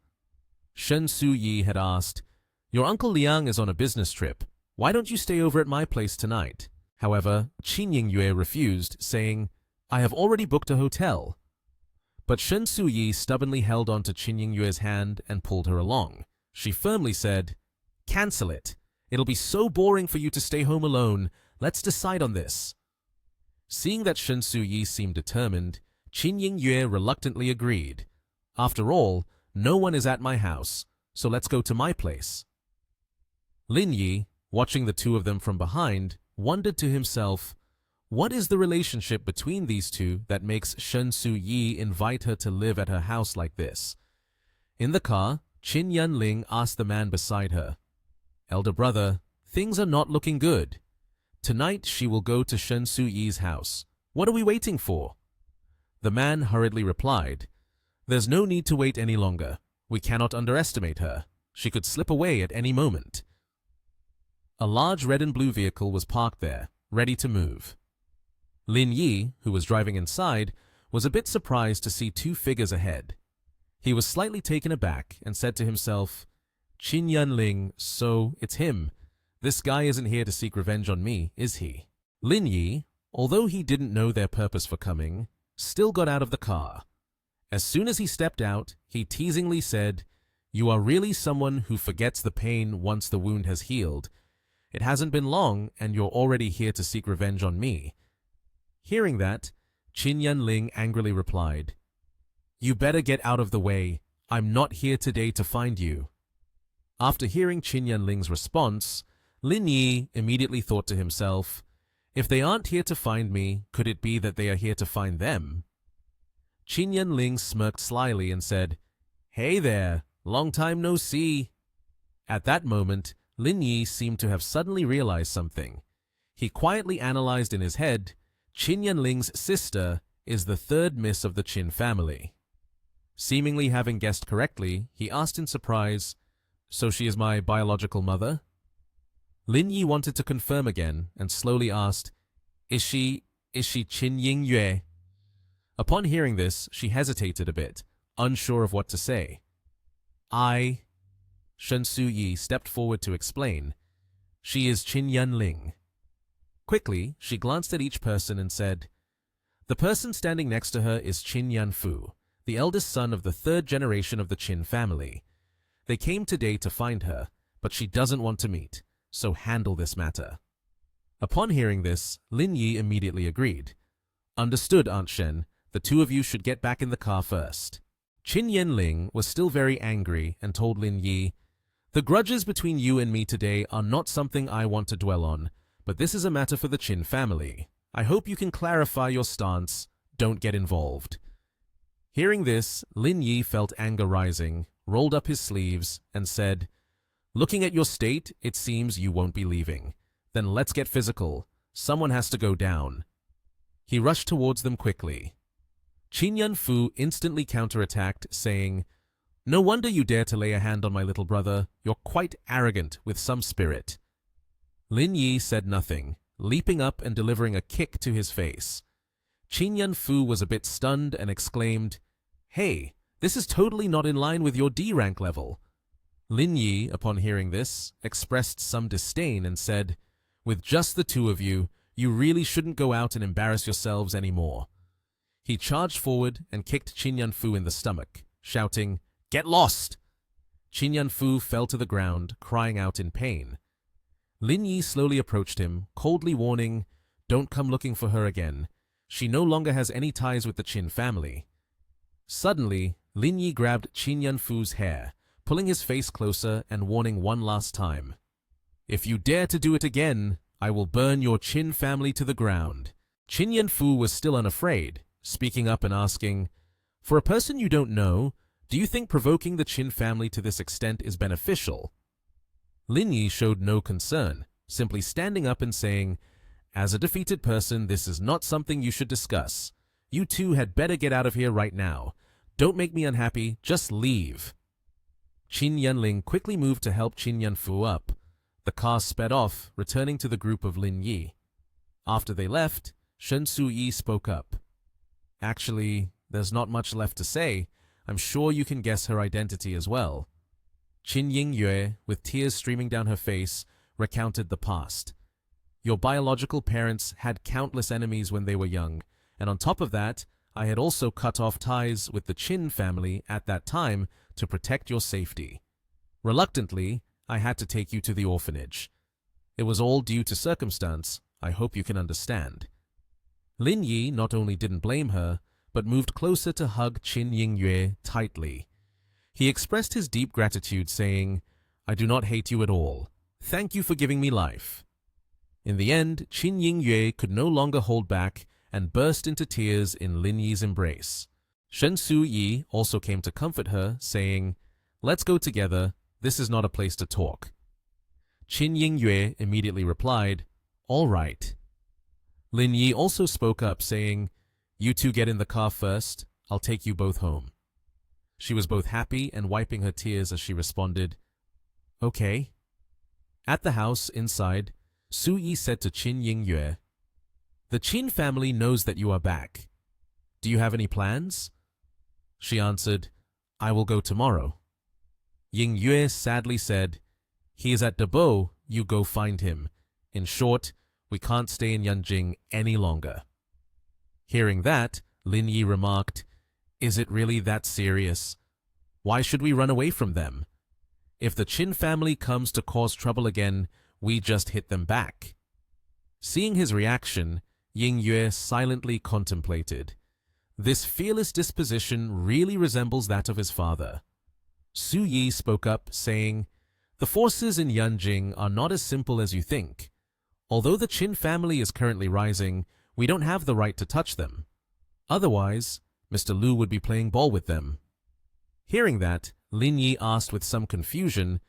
Shen Su-yi had asked, "Your Uncle Liang is on a business trip. Why don't you stay over at my place tonight?" However, Qin Yingyue refused, saying, "I have already booked a hotel." But Shen Su-yi stubbornly held on to Qin Yingyue's hand and pulled her along. She firmly said, "Cancel it. It'll be so boring for you to stay home alone. Let's decide on this." Seeing that Shen Su-yi seemed determined, Qin Yingyue reluctantly agreed. "After all, no one is at my house, so let's go to my place." Lin Yi, watching the 2 of them from behind, wondered to himself, what is the relationship between these 2 that makes Shen Su-yi invite her to live at her house like this? In the car, Qin Yanling asked the man beside her, "Elder brother, things are not looking good. Tonight she will go to Shen Su-yi's house. What are we waiting for?" The man hurriedly replied, "There's no need to wait any longer. We cannot underestimate her. She could slip away at any moment." A large red and blue vehicle was parked there, ready to move. Lin Yi, who was driving inside, was a bit surprised to see 2 figures ahead. He was slightly taken aback and said to himself, "Qin Yanling, so it's him. This guy isn't here to seek revenge on me, is he?" Lin Yi, although he didn't know their purpose for coming, still got out of the car. As soon as he stepped out, he teasingly said, "You are really someone who forgets the pain once the wound has healed. It hasn't been long, and you're already here to seek revenge on me." Hearing that, Qin Yanling angrily replied, "You better get out of the way. I'm not here today to find you." After hearing Qin Yanling's response, Lin Yi immediately thought to himself, "If they aren't here to find me, could it be that they are here to find them?" Qin Yanling smirked slyly and said, "Hey there, long time no see." At that moment, Lin Yi seemed to have suddenly realized something. He quietly analyzed in his head, Qin Yanling's sister is the 3rd miss of the Qin family. Seemingly having guessed correctly, he asked in surprise, "So she is my biological mother?" Lin Yi wanted to confirm again and slowly asked, Is she Qin Yingyue?" Upon hearing this, she hesitated a bit, unsure of what to say. Shen Su-yi stepped forward to explain, "She is Qin Yanling." Quickly, she glanced at each person and said, "The person standing next to her is Qin Yanfu, the eldest son of the 3rd generation of the Qin family. They came today to find her, but she doesn't want to meet, so handle this matter." Upon hearing this, Lin Yi immediately agreed. "Understood, Aunt Shen. The 2 of you should get back in the car first." Qin Yanling was still very angry and told Lin Yi, "The grudges between you and me today are not something I want to dwell on, but this is a matter for the Qin family. I hope you can clarify your stance. Don't get involved." Hearing this, Lin Yi felt anger rising, rolled up his sleeves, and said, "Looking at your state, it seems you won't be leaving. Then let's get physical. Someone has to go down." He rushed towards them quickly. Qin Yanfu instantly counterattacked, saying, "No wonder you dare to lay a hand on my little brother. You're quite arrogant with some spirit." Lin Yi said nothing, leaping up and delivering a kick to his face. Qin Yanfu was a bit stunned and exclaimed, "Hey, this is totally not in line with your D rank level." Lin Yi, upon hearing this, expressed some disdain and said, "With just the 2 of you, you really shouldn't go out and embarrass yourselves anymore." He charged forward and kicked Qin Yanfu in the stomach, shouting, "Get lost!" Qin Yanfu fell to the ground, crying out in pain. Lin Yi slowly approached him, coldly warning, "Don't come looking for her again. She no longer has any ties with the Qin family." Suddenly, Lin Yi grabbed Qin Yanfu's hair, pulling his face closer and warning one last time, "If you dare to do it again, I will burn your Qin family to the ground." Qin Yanfu was still unafraid, speaking up and asking, "For a person you don't know, do you think provoking the Qin family to this extent is beneficial?" Lin Yi showed no concern, simply standing up and saying, "As a defeated person, this is not something you should discuss. You two had better get out of here right now. Don't make me unhappy, just leave." Qin Yanling quickly moved to help Qin Yanfu up. The car sped off, returning to the group of Lin Yi. After they left, Shen Su-yi spoke up. "Actually, there's not much left to say. I'm sure you can guess her identity as well." Qin Yingyue, with tears streaming down her face, recounted the past. "Your biological parents had countless enemies when they were young, and on top of that, I had also cut off ties with the Qin family at that time to protect your safety. Reluctantly, I had to take you to the orphanage. It was all due to circumstance. I hope you can understand." Lin Yi not only didn't blame her, but moved closer to hug Qin Yingyue tightly. He expressed his deep gratitude, saying, "I do not hate you at all. Thank you for giving me life." In the end, Qin Yingyue could no longer hold back and burst into tears in Lin Yi's embrace. Shen Su-yi also came to comfort her, saying, "Let's go together. This is not a place to talk." Qin Yingyue immediately replied, "All right." Lin Yi also spoke up, saying, "You two get in the car first. I'll take you both home." She was both happy and wiping her tears as she responded, "Okay." At the house inside, Su-yi said to Qin Yingyue, "The Qin family knows that you are back. Do you have any plans?" She answered, "I will go tomorrow." Yingyue sadly said, "He is at Dabo, you go find him. In short, we can't stay in Yanjing any longer." Hearing that, Lin Yi remarked, "Is it really that serious? Why should we run away from them? If the Qin family comes to cause trouble again, we just hit them back." Seeing his reaction, Yingyue silently contemplated. This fearless disposition really resembles that of his father. Su-yi spoke up, saying, "The forces in Yanjing are not as simple as you think. Although the Qin family is currently rising, we don't have the right to touch them. Otherwise, Mr. Lu would be playing ball with them." Hearing that, Lin Yi asked with some confusion,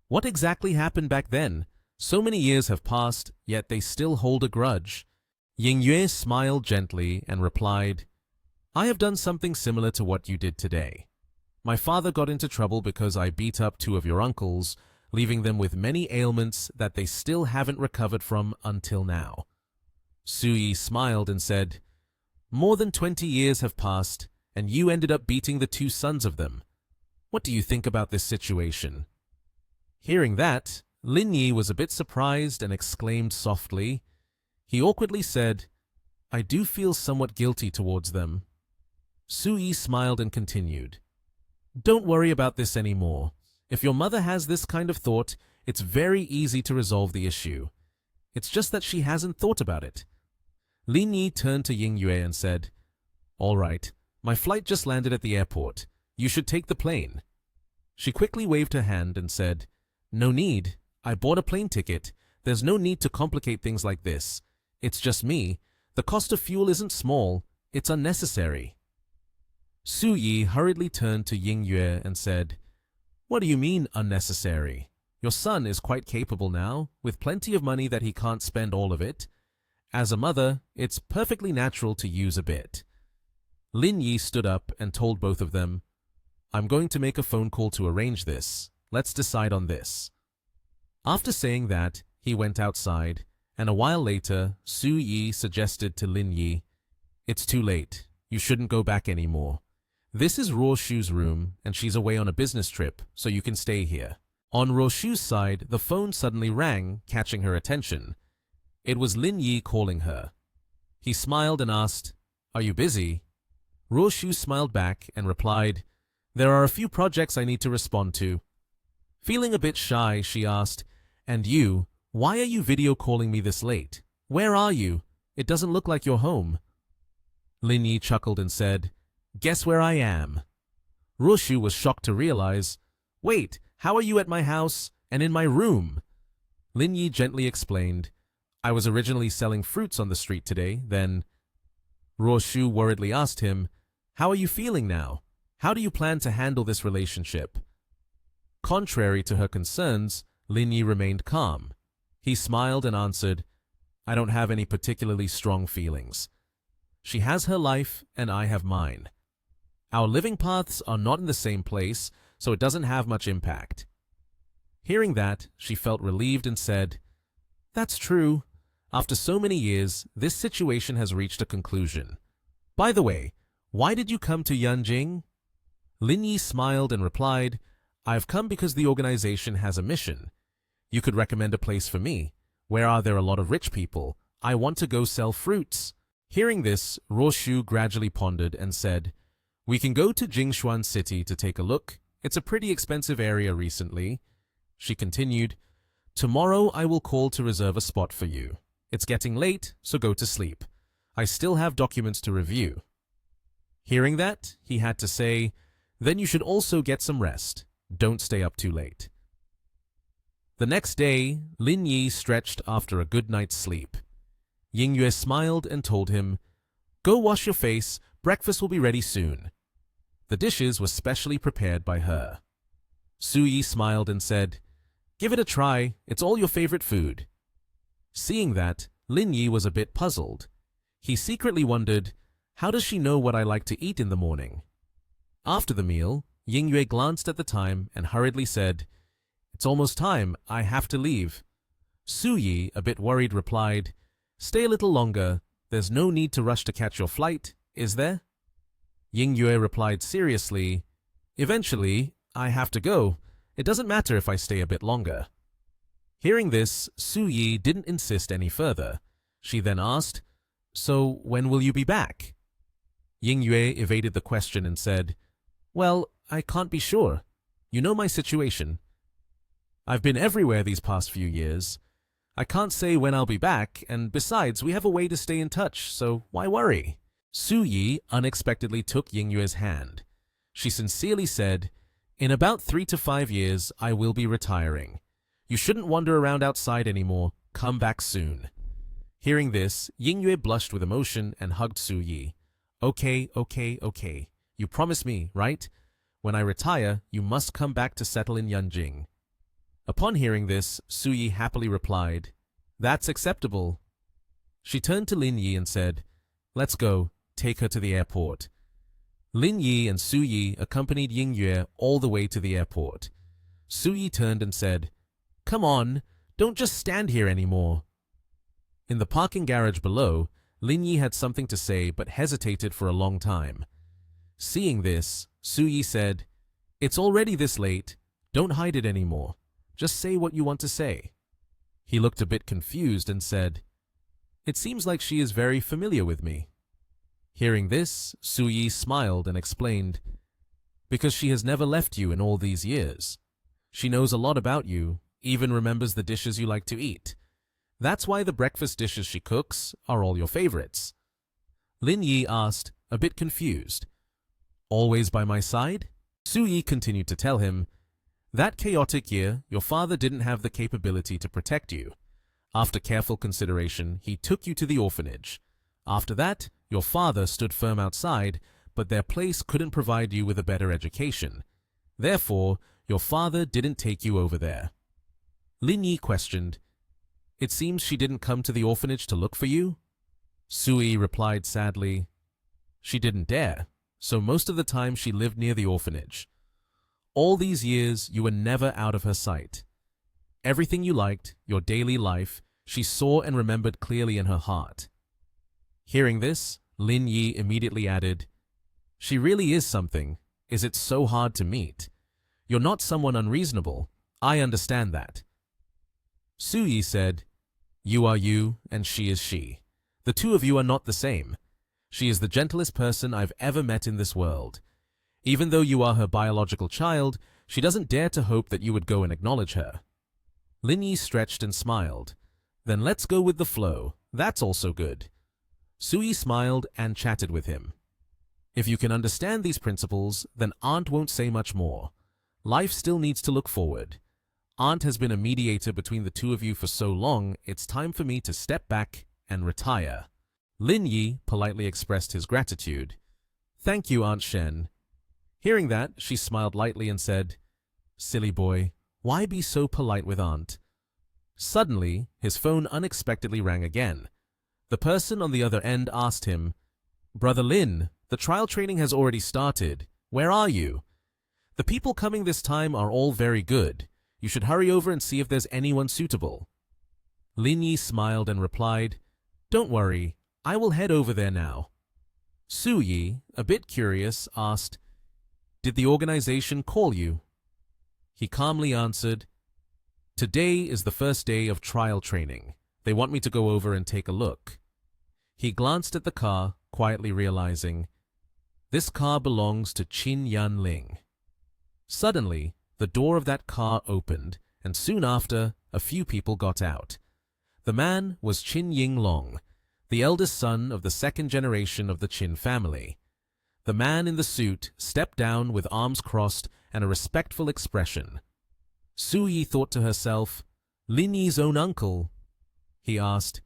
"What exactly happened back then? So many years have passed, yet they still hold a grudge." Yingyue smiled gently and replied, "I have done something similar to what you did today. My father got into trouble because I beat up two of your uncles, leaving them with many ailments that they still haven't recovered from until now." Su-yi smiled and said, "More than 20 years have passed, and you ended up beating the two sons of them. What do you think about this situation?" Hearing that, Lin Yi was a bit surprised and exclaimed softly. He awkwardly said, "I do feel somewhat guilty towards them." Su-yi smiled and continued, "Don't worry about this anymore. If your mother has this kind of thought, it's very easy to resolve the issue. It's just that she hasn't thought about it." Lin Yi turned to Yingyue and said, "All right, my flight just landed at the airport. You should take the plane." She quickly waved her hand and said, "No need. I bought a plane ticket. There's no need to complicate things like this. It's just me. The cost of fuel isn't small. It's unnecessary." Su-yi hurriedly turned to Yingyue and said, "What do you mean unnecessary? Your son is quite capable now, with plenty of money that he can't spend all of it. As a mother, it's perfectly natural to use a bit." Lin Yi stood up and told both of them, "I'm going to make a phone call to arrange this. Let's decide on this." After saying that, he went outside, and a while later, Su-yi suggested to Lin Yi, "It's too late. You shouldn't go back anymore. This is Roshu's room, and she's away on a business trip, so you can stay here." On Roshu's side, the phone suddenly rang, catching her attention. It was Lin Yi calling her. He smiled and asked, "Are you busy?" Roshu smiled back and replied, "There are a few projects I need to respond to." Feeling a bit shy, she asked, "And you, why are you video calling me this late? Where are you? It doesn't look like you're home." Lin Yi chuckled and said, "Guess where I am?" Roshu was shocked to realize, "Wait, how are you at my house and in my room?" Lin Yi gently explained, "I was originally selling fruits on the street today, then..." Roshu worriedly asked him, "How are you feeling now? How do you plan to handle this relationship?" Contrary to her concerns, Lin Yi remained calm. He smiled and answered, I don't have any particularly strong feelings. She has her life and I have mine. Our living paths are not in the same place, so it doesn't have much impact. Hearing that, she felt relieved and said, That's true. After so many years, this situation has reached a conclusion. By the way, why did you come to Yanjing? Lin Yi smiled and replied, I have come because the organization has a mission. You could recommend a place for me. Where are there a lot of rich people? I want to go sell fruits. Hearing this, Roshu gradually pondered and said, We can go to Jingshuan City to take a look. It's a pretty expensive area recently. She continued, Tomorrow I will call to reserve a spot for you. It's getting late, so go to sleep. I still have documents to review. Hearing that, he had to say, Then you should also get some rest. Don't stay up too late. The next day, Lin Yi stretched after a good night's sleep. Yingyue smiled and told him, Go wash your face, breakfast will be ready soon. The dishes were specially prepared by her. Su Yi smiled and said, Give it a try, it's all your favorite food. Seeing that, Lin Yi was a bit puzzled. He secretly wondered, How does she know what I like to eat in the morning? After the meal, Yingyue glanced at the time and hurriedly said, It's almost time, I have to leave. Su Yi, a bit worried, replied, Stay a little longer, there's no need to rush to catch your flight, is there? Yingyue replied seriously, Eventually, I have to go. It doesn't matter if I stay a bit longer. Hearing this, Su Yi didn't insist any further. She then asked, So when will you be back? Yingyue evaded the question and said, Well, I can't be sure. You know my situation. I've been everywhere these past few years. I can't say when I'll be back, and besides, we have a way to stay in touch, so why worry? Su Yi unexpectedly took Yingyue's hand. She sincerely said, In about 3 to 5 years, I will be retiring. You shouldn't wander around outside anymore. Come back soon. Hearing this, Yingyue blushed with emotion and hugged Su Yi. Okay. You promise me, right? When I retire, you must come back to settle in Yanjing. Upon hearing this, Su Yi happily replied, That's acceptable. She turned to Lin Yi and said, Let's go, take her to the airport. Lin Yi and Su Yi accompanied Yingyue all the way to the airport. Su Yi turned and said, Come on, don't just stand here anymore. In the parking garage below, Lin Yi had something to say but hesitated for a long time. Seeing this, Su Yi said, It's already this late. Don't hide it anymore. Just say what you want to say. He looked a bit confused and said, It seems like she is very familiar with me. Hearing this, Su Yi smiled and explained, Because she has never left you in all these years. She knows a lot about you, even remembers the dishes you like to eat. That's why the breakfast dishes she cooks are all your favorites. Lin Yi asked, a bit confused, Always by my side? Su Yi continued to tell him, That chaotic year, your father didn't have the capability to protect you. After careful consideration, he took you to the orphanage. After that, your father stood firm outside, but their place couldn't provide you with a better education. Therefore, your father didn't take you over there. Lin Yi questioned, It seems she didn't come to the orphanage to look for you? Su Yi replied sadly, She didn't dare, so most of the time she lived near the orphanage. All these years, you were never out of her sight. Everything you liked, your daily life, she saw and remembered clearly in her heart. Hearing this, Lin Yi immediately added, She really is something. Is it so hard to meet? You're not someone unreasonable. I understand that. Su Yi said, You are you, and she is she. The two of you are not the same. She is the gentlest person I've ever met in this world. Even though you are her biological child, she doesn't dare to hope that you would go and acknowledge her. Lin Yi stretched and smiled. Then let's go with the flow. That's also good. Su Yi smiled and chatted with him. If you can understand these principles, then Aunt won't say much more. Life still needs to look forward. Aunt has been a mediator between the two of you for so long, it's time for me to step back and retire. Lin Yi politely expressed his gratitude. Thank you, Aunt Shen. Hearing that, she smiled lightly and said, Silly boy, why be so polite with Aunt? Suddenly, his phone unexpectedly rang again. The person on the other end asked him, "Brother Lin, the trial training has already started. Where are you? The people coming this time are all very good. You should hurry over and see if there's anyone suitable." Lin Yi smiled and replied, "Don't worry, I will head over there now." Su Yi, a bit curious, asked, "Did the organization call you?" He calmly answered, "Today is the first day of trial training. They want me to go over and take a look." He glanced at the car, quietly realizing, this car belongs to Qin Yanling. Suddenly, the door of that car opened, and soon after, a few people got out. The man was Qin Yinglong, the eldest son of the second generation of the Qin family. The man in the suit stepped down with arms crossed and a respectful expression. Su Yi thought to herself, Lin Yi's own uncle. He asked,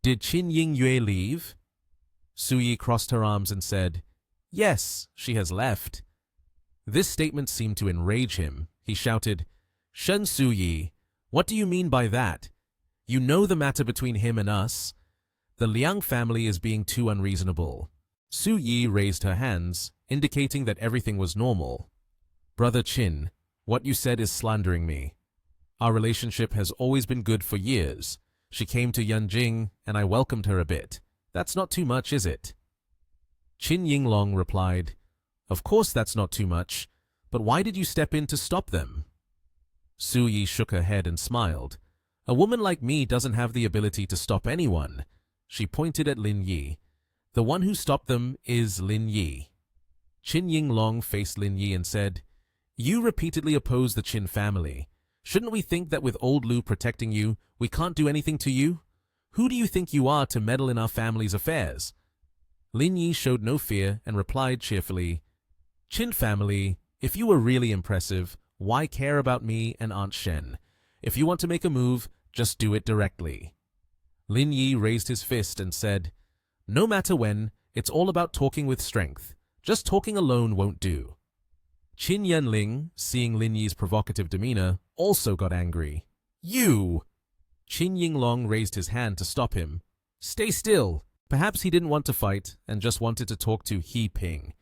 "Did Qin Yingyue leave?" Su Yi crossed her arms and said, "Yes, she has left." This statement seemed to enrage him. He shouted, "Shen Su Yi, what do you mean by that? You know the matter between him and us. The Liang family is being too unreasonable." Su Yi raised her hands, indicating that everything was normal. "Brother Qin, what you said is slandering me. Our relationship has always been good for years. She came to Yanjing, and I welcomed her a bit. That's not too much, is it?" Qin Yinglong replied, "Of course that's not too much, but why did you step in to stop them?" Su Yi shook her head and smiled. "A woman like me doesn't have the ability to stop anyone." She pointed at Lin Yi. "The one who stopped them is Lin Yi." Qin Yinglong faced Lin Yi and said, "You repeatedly oppose the Qin family. Shouldn't we think that with old Lu protecting you, we can't do anything to you? Who do you think you are to meddle in our family's affairs?" Lin Yi showed no fear and replied cheerfully, "Qin family, if you were really impressive, why care about me and Aunt Shen? If you want to make a move, just do it directly." Lin Yi raised his fist and said, "No matter when, it's all about talking with strength. Just talking alone won't do." Qin Yanling, seeing Lin Yi's provocative demeanor, also got angry. "You!" Qin Yinglong raised his hand to stop him. "Stay still." Perhaps he didn't want to fight and just wanted to talk to He Ping.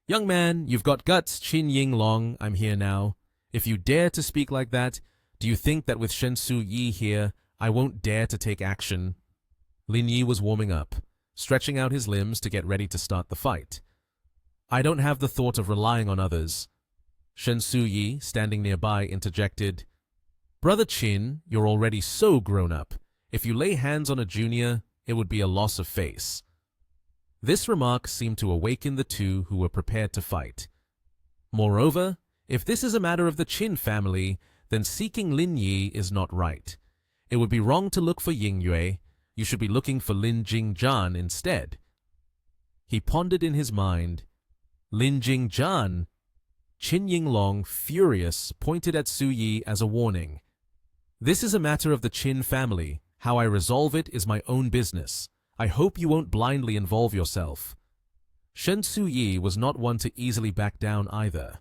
"Young man, you've got guts, Qin Yinglong. I'm here now. If you dare to speak like that, do you think that with Shen Su Yi here, I won't dare to take action?" Lin Yi was warming up, stretching out his limbs to get ready to start the fight. "I don't have the thought of relying on others." Shen Su Yi, standing nearby, interjected, "Brother Qin, you're already so grown up. If you lay hands on a junior, it would be a loss of face." This remark seemed to awaken the two who were prepared to fight. Moreover, if this is a matter of the Qin family, then seeking Lin Yi is not right. It would be wrong to look for Yingyue. You should be looking for Lin Jingjian instead. He pondered in his mind, Lin Jingjian. Qin Yinglong, furious, pointed at Su Yi as a warning. "This is a matter of the Qin family. How I resolve it is my own business. I hope you won't blindly involve yourself." Shen Su Yi was not one to easily back down either.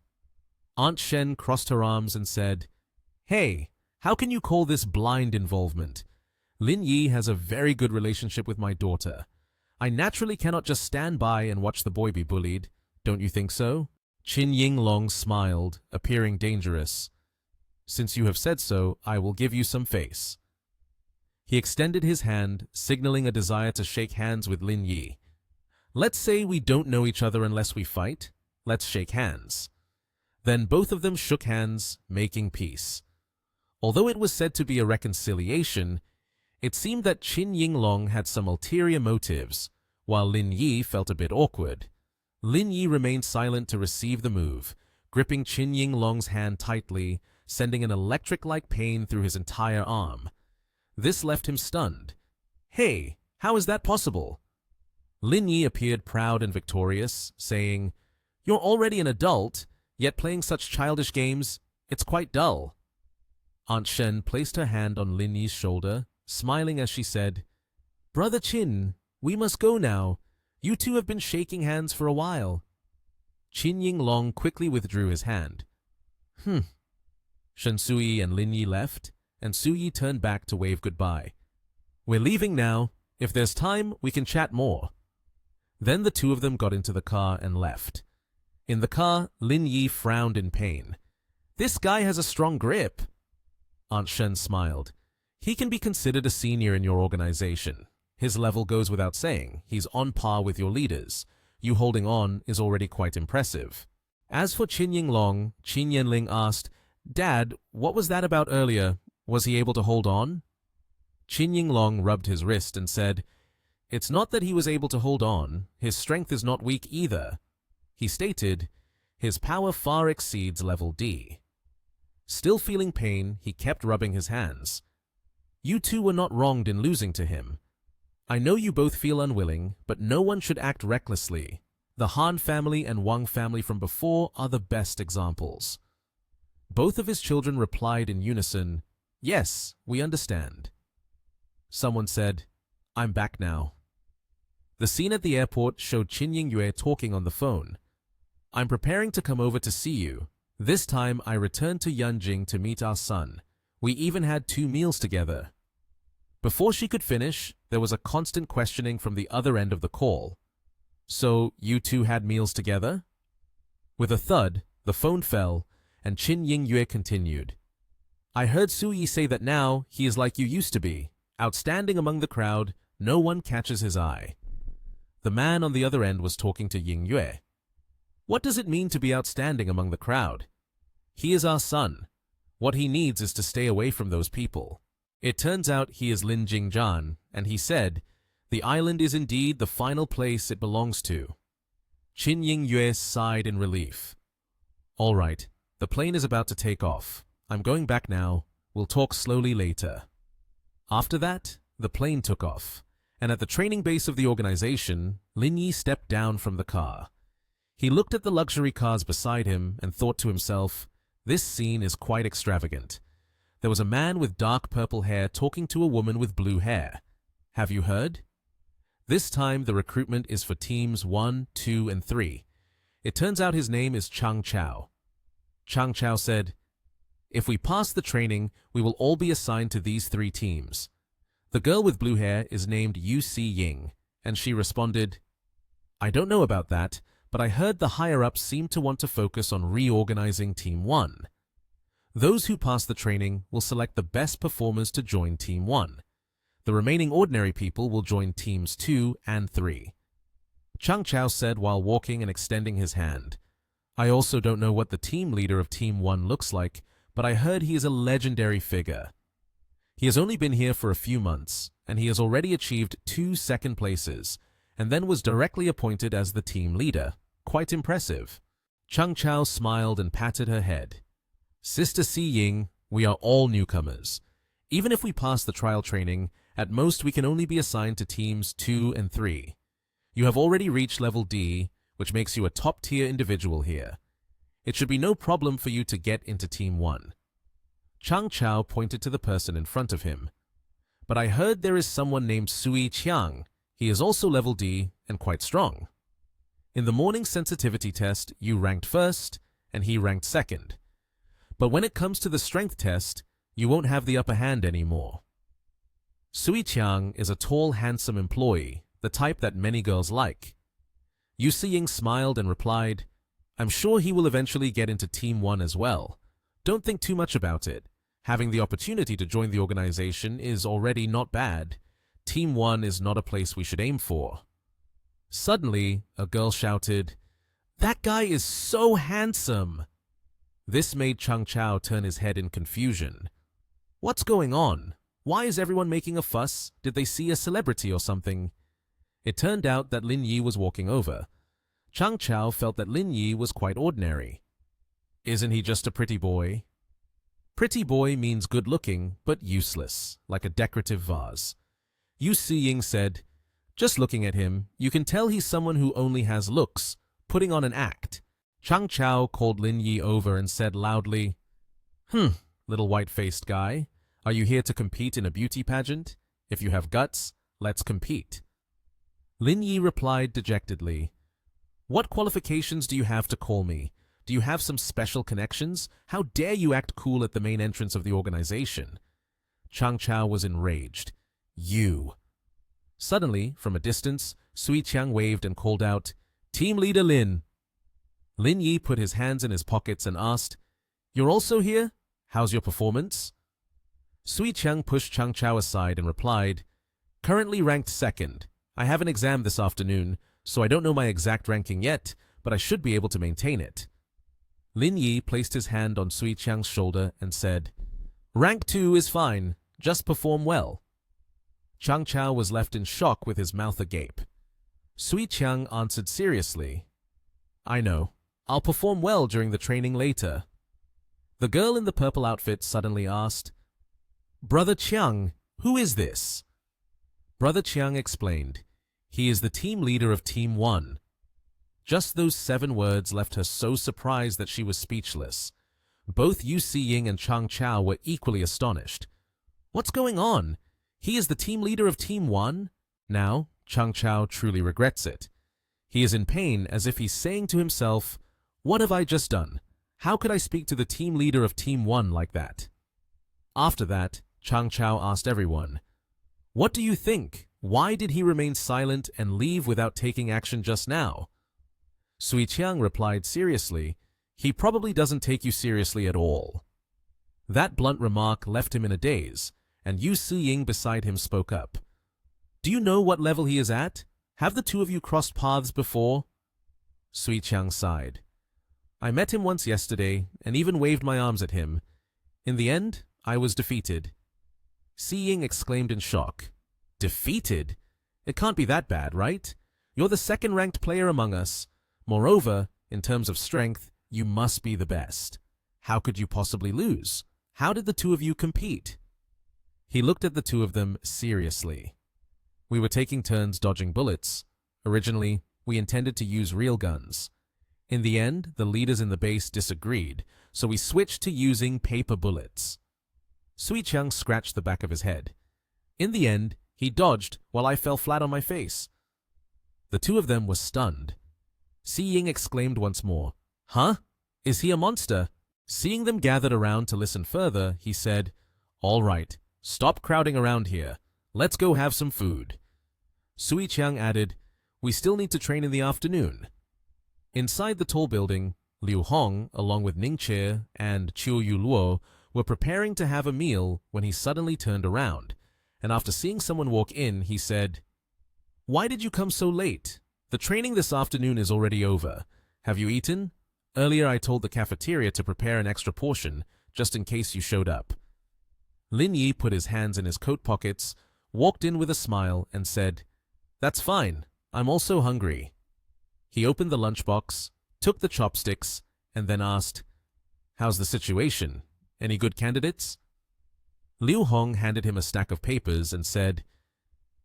Aunt Shen crossed her arms and said, "Hey, how can you call this blind involvement? Lin Yi has a very good relationship with my daughter. I naturally cannot just stand by and watch the boy be bullied. Don't you think so?" Qin Yinglong smiled, appearing dangerous. "Since you have said so, I will give you some face." He extended his hand, signaling a desire to shake hands with Lin Yi. "Let's say we don't know each other unless we fight. Let's shake hands." Then both of them shook hands, making peace. Although it was said to be a reconciliation, it seemed that Qin Yinglong had some ulterior motives, while Lin Yi felt a bit awkward. Lin Yi remained silent to receive the move, gripping Qin Yinglong's hand tightly, sending an electric-like pain through his entire arm. This left him stunned. "Hey, how is that possible?" Lin Yi appeared proud and victorious, saying, "You're already an adult, yet playing such childish games, it's quite dull." Aunt Shen placed her hand on Lin Yi's shoulder, smiling as she said, "Brother Qin, we must go now. You two have been shaking hands for a while." Qin Yinglong quickly withdrew his hand. Shen Sui and Lin Yi left, and Suyi turned back to wave goodbye. "We're leaving now. If there's time, we can chat more." Then the two of them got into the car and left. In the car, Lin Yi frowned in pain. "This guy has a strong grip." Aunt Shen smiled. "He can be considered a senior in your organization. His level goes without saying. He's on par with your leaders. You holding on is already quite impressive." As for Qin Yinglong, Qin Yanling asked, "Dad, what was that about earlier? Was he able to hold on?" Qin Yinglong rubbed his wrist and said, "It's not that he was able to hold on. His strength is not weak either." He stated, "His power far exceeds level D." Still feeling pain, he kept rubbing his hands. "You two were not wronged in losing to him. I know you both feel unwilling, but no one should act recklessly. The Han family and Wang family from before are the best examples." Both of his children replied in unison, "Yes, we understand." Someone said, "I'm back now." The scene at the airport showed Qin Yingyue talking on the phone. "I'm preparing to come over to see you. This time I returned to Yanjing to meet our son. We even had 2 meals together." Before she could finish, there was a constant questioning from the other end of the call. "So, you two had meals together?" With a thud, the phone fell, and Qin Yingyue continued. "I heard Suyi say that now he is like you used to be, outstanding among the crowd, no one catches his eye." The man on the other end was talking to Yingyue. "What does it mean to be outstanding among the crowd? He is our son. What he needs is to stay away from those people. It turns out he is Lin Jingzhan, and he said, 'The island is indeed the final place it belongs to.'" Qin Yingyue sighed in relief. "All right, the plane is about to take off. I'm going back now. We'll talk slowly later." After that, the plane took off, and at the training base of the organization, Lin Yi stepped down from the car. He looked at the luxury cars beside him and thought to himself, "This scene is quite extravagant." There was a man with dark purple hair talking to a woman with blue hair. "Have you heard? This time the recruitment is for teams 1, 2, and 3. It turns out his name is Chang Chao." Chang Chao said, "If we pass the training, we will all be assigned to these 3 teams. The girl with blue hair is named Yu Si Ying," and she responded, "I don't know about that, but I heard the higher-ups seem to want to focus on reorganizing Team 1. Those who pass the training will select the best performers to join Team 1. The remaining ordinary people will join Teams 2 and 3. Chang Chao said while walking and extending his hand, "I also don't know what the team leader of Team 1 looks like, but I heard he is a legendary figure. He has only been here for a few months, and he has already achieved 2 second places, and then was directly appointed as the team leader. Quite impressive." Chang Chao smiled and patted her head. "Sister Si Ying, we are all newcomers. Even if we pass the trial training, at most we can only be assigned to teams 2 and 3. You have already reached level D, which makes you a top-tier individual here. It should be no problem for you to get into Team 1. Chang Chao pointed to the person in front of him. "But I heard there is someone named Sui Qiang. He is also level D and quite strong. In the morning sensitivity test, you ranked first, and he ranked second. But when it comes to the strength test, you won't have the upper hand anymore." Sui Qiang is a tall, handsome employee, the type that many girls like. Yu Si-ying smiled and replied, "I'm sure he will eventually get into Team 1 as well. Don't think too much about it. Having the opportunity to join the organization is already not bad. Team 1 is not a place we should aim for." Suddenly, a girl shouted, "That guy is so handsome!" This made Chang Chao turn his head in confusion. "What's going on? Why is everyone making a fuss? Did they see a celebrity or something?" It turned out that Lin Yi was walking over. Chang Chao felt that Lin Yi was quite ordinary. "Isn't he just a pretty boy?" Pretty boy means good-looking, but useless, like a decorative vase. Yu Si-ying said, "Just looking at him, you can tell he's someone who only has looks, putting on an act." Chang Chao called Lin Yi over and said loudly, "Little white-faced guy, are you here to compete in a beauty pageant? If you have guts, let's compete." Lin Yi replied dejectedly, "What qualifications do you have to call me? Do you have some special connections? How dare you act cool at the main entrance of the organization? Chang Chao was enraged. You. Suddenly, from a distance, Sui Qiang waved and called out, Team Leader Lin. Lin Yi put his hands in his pockets and asked, You're also here? How's your performance? Sui Qiang pushed Chang Chao aside and replied, Currently ranked second. I have an exam this afternoon, so I don't know my exact ranking yet, but I should be able to maintain it. Lin Yi placed his hand on Sui Qiang's shoulder and said, Rank 2 is fine, just perform well. Chang Chao was left in shock with his mouth agape. Sui Qiang answered seriously, I know. I'll perform well during the training later. The girl in the purple outfit suddenly asked, Brother Qiang, who is this? Brother Qiang explained, He is the team leader of Team 1. Just those 7 words left her so surprised that she was speechless. Both Yu Siying and Chang Chao were equally astonished. What's going on? He is the team leader of Team 1? Now, Chang Chao truly regrets it. He is in pain as if he's saying to himself, What have I just done? How could I speak to the team leader of Team 1 like that? After that, Chang Chao asked everyone, What do you think? Why did he remain silent and leave without taking action just now? Sui Qiang replied seriously, He probably doesn't take you seriously at all. That blunt remark left him in a daze, and Yu Siying beside him spoke up. Do you know what level he is at? Have the two of you crossed paths before? Sui Qiang sighed. I met him once yesterday, and even waved my arms at him. In the end, I was defeated. Siying exclaimed in shock. Defeated? It can't be that bad, right? You're the second-ranked player among us. Moreover, in terms of strength, you must be the best. How could you possibly lose? How did the two of you compete? He looked at the two of them seriously. We were taking turns dodging bullets. Originally, we intended to use real guns. In the end, the leaders in the base disagreed, so we switched to using paper bullets. Sui Qiang scratched the back of his head. In the end, he dodged while I fell flat on my face. The two of them were stunned. Siying exclaimed once more, Huh? Is he a monster? Seeing them gathered around to listen further, he said, All right, stop crowding around here. Let's go have some food. Sui Qiang added, We still need to train in the afternoon. Inside the tall building, Liu Hong, along with Ning Che and Chiu Yu Luo, were preparing to have a meal when he suddenly turned around, and after seeing someone walk in, he said, Why did you come so late? The training this afternoon is already over. Have you eaten? Earlier I told the cafeteria to prepare an extra portion, just in case you showed up. Lin Yi put his hands in his coat pockets, walked in with a smile, and said, That's fine. I'm also hungry. He opened the lunchbox, took the chopsticks, and then asked, How's the situation? Any good candidates? Liu Hong handed him a stack of papers and said,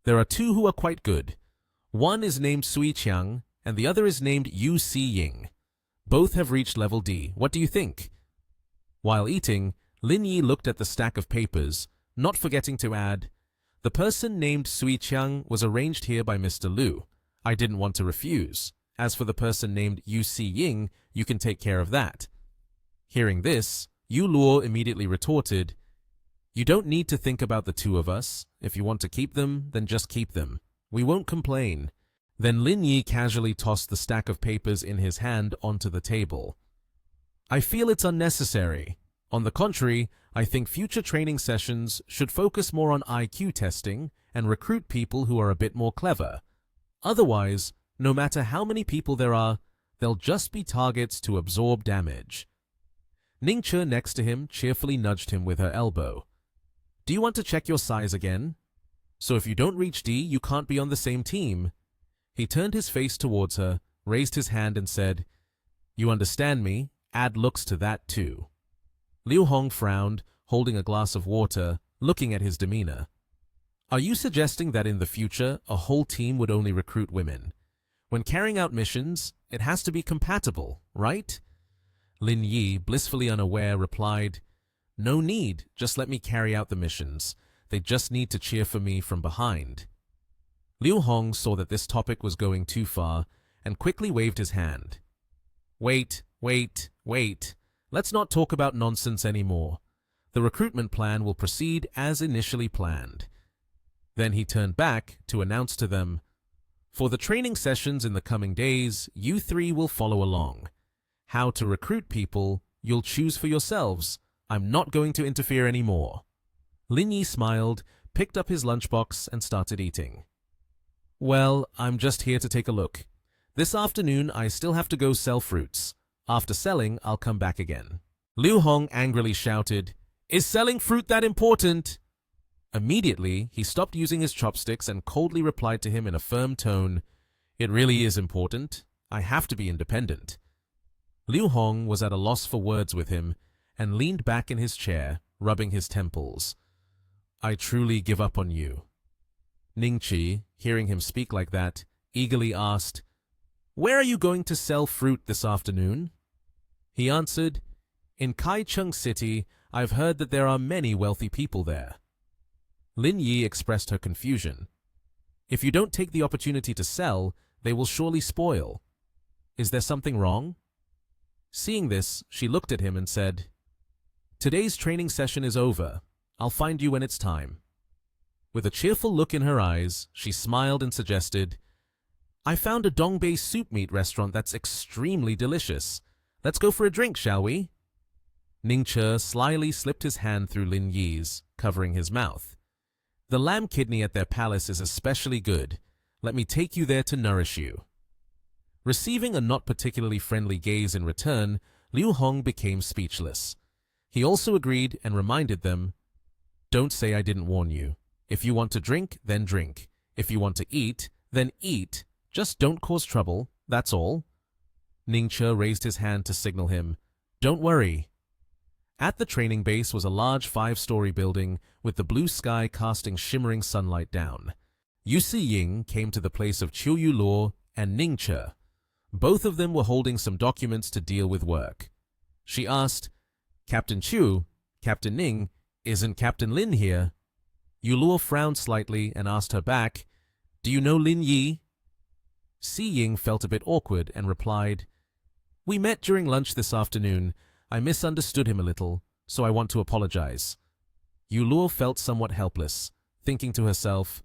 There are 2 who are quite good. One is named Sui Qiang, and the other is named Yu Siying. Both have reached level D. What do you think? While eating, Lin Yi looked at the stack of papers, not forgetting to add, The person named Sui Qiang was arranged here by Mr. Liu. I didn't want to refuse. As for the person named Yu Siying, you can take care of that. Hearing this, Yu Luo immediately retorted, You don't need to think about the 2 of us. If you want to keep them, then just keep them. We won't complain. Then Lin Yi casually tossed the stack of papers in his hand onto the table. I feel it's unnecessary. On the contrary, I think future training sessions should focus more on IQ testing and recruit people who are a bit more clever. Otherwise, no matter how many people there are, they'll just be targets to absorb damage. Ning Che next to him cheerfully nudged him with her elbow. Do you want to check your size again? So if you don't reach D, you can't be on the same team. He turned his face towards her, raised his hand and said, You understand me, add looks to that too. Liu Hong frowned, holding a glass of water, looking at his demeanor. Are you suggesting that in the future, a whole team would only recruit women? When carrying out missions, it has to be compatible, right? Lin Yi, blissfully unaware, replied, No need, just let me carry out the missions. They just need to cheer for me from behind. Liu Hong saw that this topic was going too far and quickly waved his hand. Wait. Let's not talk about nonsense anymore. The recruitment plan will proceed as initially planned. Then he turned back to announce to them, "For the training sessions in the coming days, you three will follow along. How to recruit people, you'll choose for yourselves. I'm not going to interfere anymore." Lin Yi smiled, picked up his lunchbox, and started eating. "Well, I'm just here to take a look. This afternoon, I still have to go sell fruits. After selling, I'll come back again." Liu Hong angrily shouted, "Is selling fruit that important?" Immediately, he stopped using his chopsticks and coldly replied to him in a firm tone, "It really is important. I have to be independent." Liu Hong was at a loss for words with him and leaned back in his chair, rubbing his temples. "I truly give up on you." Ningqi, hearing him speak like that, eagerly asked, "Where are you going to sell fruit this afternoon?" He answered, "In Kaicheng City, I've heard that there are many wealthy people there." Lin Yi expressed her confusion. "If you don't take the opportunity to sell, they will surely spoil. Is there something wrong?" Seeing this, she looked at him and said, "Today's training session is over. I'll find you when it's time." With a cheerful look in her eyes, she smiled and suggested, "I found a Dongbei soup meat restaurant that's extremely delicious. Let's go for a drink, shall we?" Ningche slyly slipped his hand through Lin Yi's, covering his mouth. "The lamb kidney at their palace is especially good. Let me take you there to nourish you." Receiving a not particularly friendly gaze in return, Liu Hong became speechless. He also agreed and reminded them, "Don't say I didn't warn you. If you want to drink, then drink. If you want to eat, then eat. Just don't cause trouble, that's all." Ningche raised his hand to signal him, "Don't worry." At the training base was a large 5-story building with the blue sky casting shimmering sunlight down. Yu Si-ying came to the place of Qiu Luo and Ningche. Both of them were holding some documents to deal with work. She asked, "Captain Qiu, Captain Ning, isn't Captain Lin here?" Yu Luo frowned slightly and asked her back, "Do you know Lin Yi?" Si-ying felt a bit awkward and replied, "We met during lunch this afternoon. I misunderstood him a little, so I want to apologize." Yu Luo felt somewhat helpless, thinking to herself,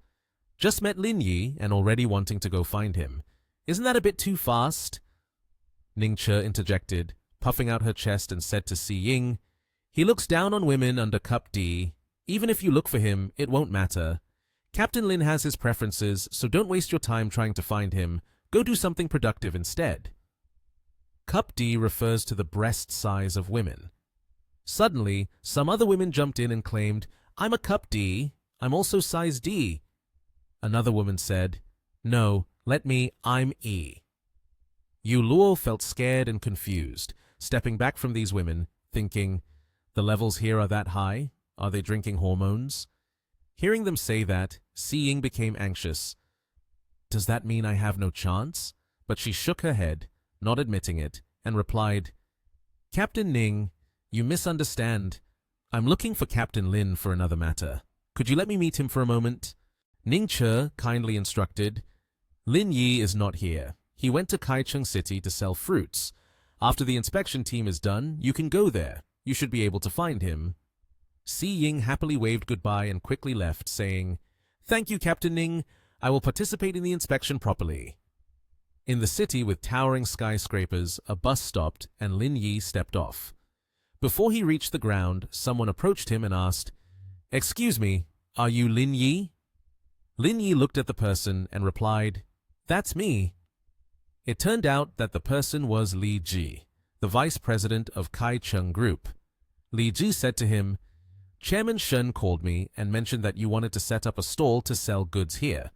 "Just met Lin Yi and already wanting to go find him. Isn't that a bit too fast?" Ningche interjected, puffing out her chest, and said to Si-ying, "He looks down on women under Cup D. Even if you look for him, it won't matter. Captain Lin has his preferences, so don't waste your time trying to find him. Go do something productive instead." Cup D refers to the breast size of women. Suddenly, some other women jumped in and claimed, "I'm a Cup D. I'm also size D." Another woman said, "No, I'm E." Yu Luo felt scared and confused, stepping back from these women, thinking, "The levels here are that high? Are they drinking hormones?" Hearing them say that, Si-ying became anxious. "Does that mean I have no chance?" But she shook her head, not admitting it, and replied, "Captain Ning, you misunderstand. I'm looking for Captain Lin for another matter. Could you let me meet him for a moment?" Ningche kindly instructed, "Lin Yi is not here. He went to Kaicheng City to sell fruits. After the inspection team is done, you can go there. You should be able to find him." Si-ying happily waved goodbye and quickly left, saying, "Thank you, Captain Ning. I will participate in the inspection properly." In the city with towering skyscrapers, a bus stopped and Lin Yi stepped off. Before he reached the ground, someone approached him and asked, "Excuse me, are you Lin Yi?" Lin Yi looked at the person and replied, "That's me." It turned out that the person was Li Ji, the vice president of Kaicheng Group. Li Ji said to him, "Chairman Shen called me and mentioned that you wanted to set up a stall to sell goods here.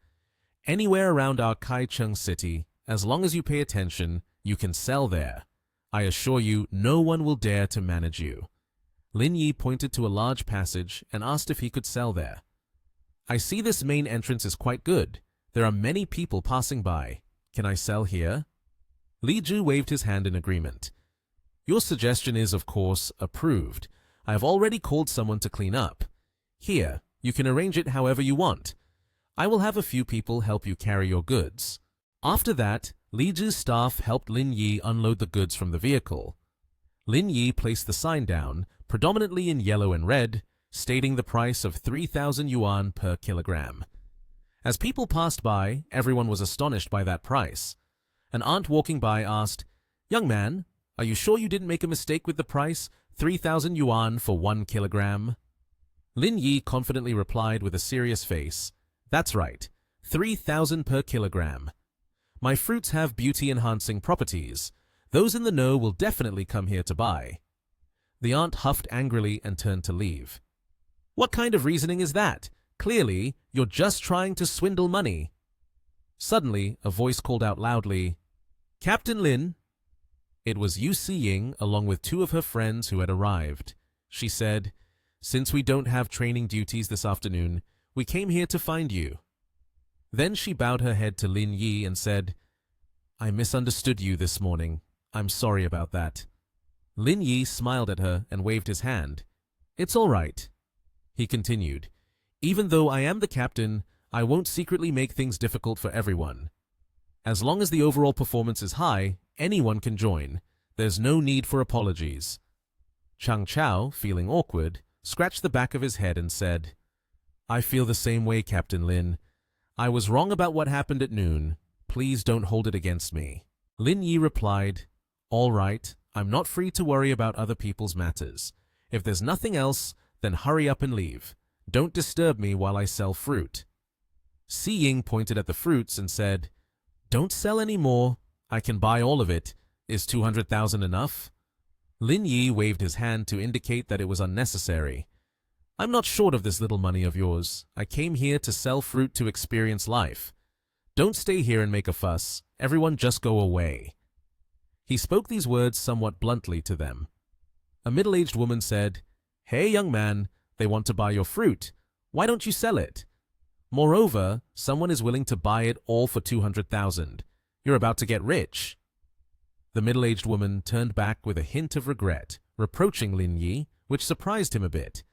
Anywhere around our Kaicheng city, as long as you pay attention, you can sell there. I assure you, no one will dare to manage you." Lin Yi pointed to a large passage and asked if he could sell there. "I see this main entrance is quite good. There are many people passing by. Can I sell here?" Li Ji waved his hand in agreement. "Your suggestion is, of course, approved. I have already called someone to clean up. Here, you can arrange it however you want. I will have a few people help you carry your goods." After that, Li Ji's staff helped Lin Yi unload the goods from the vehicle. Lin Yi placed the sign down, predominantly in yellow and red, stating the price of 3,000 yuan per kilogram. As people passed by, everyone was astonished by that price. An aunt walking by asked, "Young man, are you sure you didn't make a mistake with the price, 3,000 yuan for 1 kilogram?" Lin Yi confidently replied with a serious face, "That's right, 3,000 per kilogram. My fruits have beauty-enhancing properties. Those in the know will definitely come here to buy." The aunt huffed angrily and turned to leave. "What kind of reasoning is that? Clearly, you're just trying to swindle money." Suddenly, a voice called out loudly, "Captain Lin." It was Yu Si-ying along with 2 of her friends who had arrived. She said, "Since we don't have training duties this afternoon, we came here to find you." Then she bowed her head to Lin Yi and said, "I misunderstood you this morning. I'm sorry about that." Lin Yi smiled at her and waved his hand. "It's all right." He continued, "Even though I am the captain, I won't secretly make things difficult for everyone. As long as the overall performance is high, anyone can join. There's no need for apologies." Chang Chao, feeling awkward, scratched the back of his head and said, "I feel the same way, Captain Lin. I was wrong about what happened at noon. Please don't hold it against me." Lin Yi replied, "All right, I'm not free to worry about other people's matters. If there's nothing else, then hurry up and leave. Don't disturb me while I sell fruit." Si-ying pointed at the fruits and said, "Don't sell any more. I can buy all of it. Is 200,000 enough?" Lin Yi waved his hand to indicate that it was unnecessary. "I'm not short of this little money of yours. I came here to sell fruit to experience life. Don't stay here and make a fuss. Everyone just go away." He spoke these words somewhat bluntly to them. A middle-aged woman said, "Hey, young man, they want to buy your fruit. Why don't you sell it? Moreover, someone is willing to buy it all for 200,000. You're about to get rich." The middle-aged woman turned back with a hint of regret, reproaching Lin Yi, which surprised him a bit.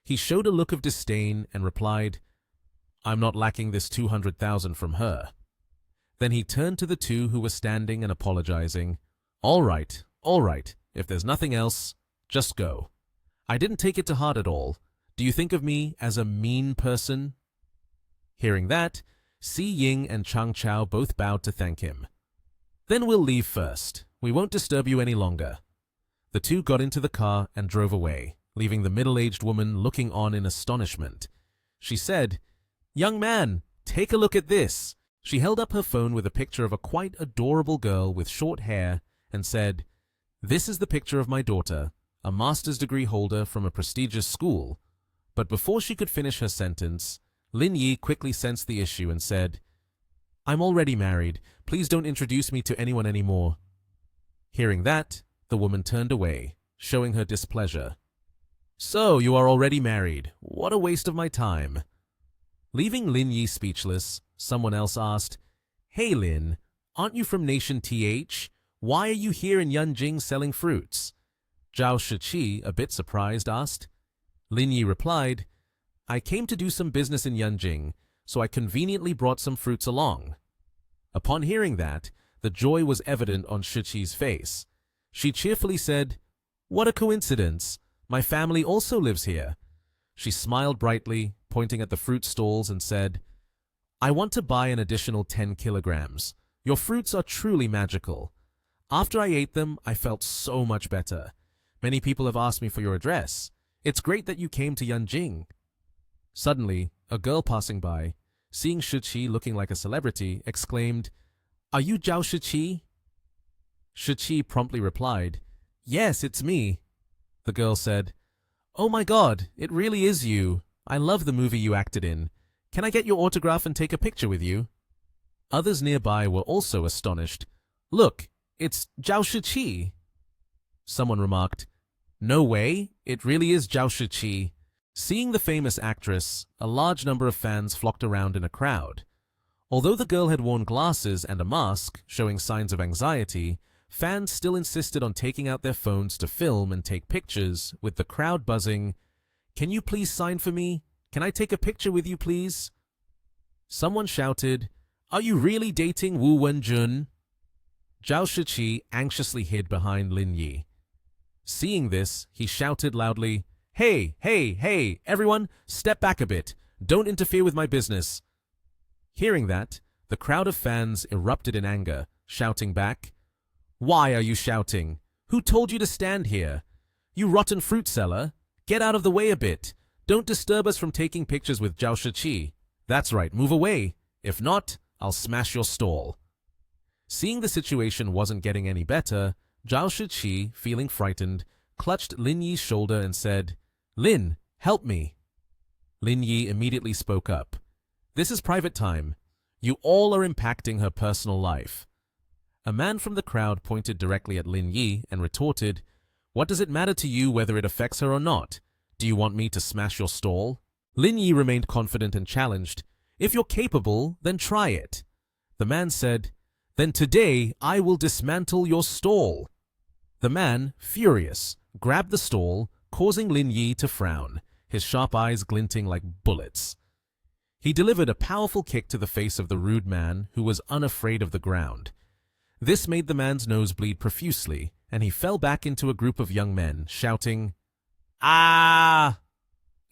He showed a look of disdain and replied, "I'm not lacking this 200,000 from her." Then he turned to the 2 who were standing and apologizing. All right. If there's nothing else, just go. I didn't take it to heart at all. Do you think of me as a mean person?" Hearing that, Si-ying and Chang Chao both bowed to thank him. "Then we'll leave first. We won't disturb you any longer." The 2 got into the car and drove away, leaving the middle-aged woman looking on in astonishment. She said, "Young man, take a look at this." She held up her phone with a picture of a quite adorable girl with short hair and said, "This is the picture of my daughter, a master's degree holder from a prestigious school." But before she could finish her sentence, Lin Yi quickly sensed the issue and said, "I'm already married. Please don't introduce me to anyone anymore." Hearing that, the woman turned away, showing her displeasure. "So, you are already married. What a waste of my time." Leaving Lin Yi speechless, someone else asked, "Hey Lin, aren't you from Nation TH? Why are you here in Yanjing selling fruits?" Zhao Shiqi, a bit surprised, asked. Lin Yi replied, "I came to do some business in Yanjing, so I conveniently brought some fruits along." Upon hearing that, the joy was evident on Shiqi's face. She cheerfully said, "What a coincidence! My family also lives here." She smiled brightly, pointing at the fruit stalls, and said, "I want to buy an additional 10 kilograms. Your fruits are truly magical. After I ate them, I felt so much better. Many people have asked me for your address. It's great that you came to Yanjing." Suddenly, a girl passing by, seeing Shiqi looking like a celebrity, exclaimed, "Are you Zhao Shiqi?" Shiqi promptly replied, "Yes, it's me." The girl said, "Oh my God, it really is you. I love the movie you acted in. Can I get your autograph and take a picture with you?" Others nearby were also astonished. "Look, it's Zhao Shiqi." Someone remarked, "No way, it really is Zhao Shiqi." Seeing the famous actress, a large number of fans flocked around in a crowd. Although the girl had worn glasses and a mask, showing signs of anxiety, fans still insisted on taking out their phones to film and take pictures, with the crowd buzzing, "Can you please sign for me? Can I take a picture with you, please?" Someone shouted, "Are you really dating Wu Wenjun?" Zhao Shiqi anxiously hid behind Lin Yi. Seeing this, he shouted loudly, "Hey, hey, hey, everyone, step back a bit. Don't interfere with my business." Hearing that, the crowd of fans erupted in anger, shouting back, "Why are you shouting? Who told you to stand here? You rotten fruit seller, get out of the way a bit. Don't disturb us from taking pictures with Zhao Shiqi. That's right, move away. If not, I'll smash your stall." Seeing the situation wasn't getting any better, Zhao Shiqi, feeling frightened, clutched Lin Yi's shoulder and said, "Lin, help me." Lin Yi immediately spoke up. "This is private time. You all are impacting her personal life." A man from the crowd pointed directly at Lin Yi and retorted, "What does it matter to you whether it affects her or not? Do you want me to smash your stall?" Lin Yi remained confident and challenged, "If you're capable, then try it." The man said, "Then today I will dismantle your stall." The man, furious, grabbed the stall, causing Lin Yi to frown, his sharp eyes glinting like bullets. He delivered a powerful kick to the face of the rude man, who was unafraid of the ground. This made the man's nose bleed profusely, and he fell back into a group of young men, shouting, "Ah!"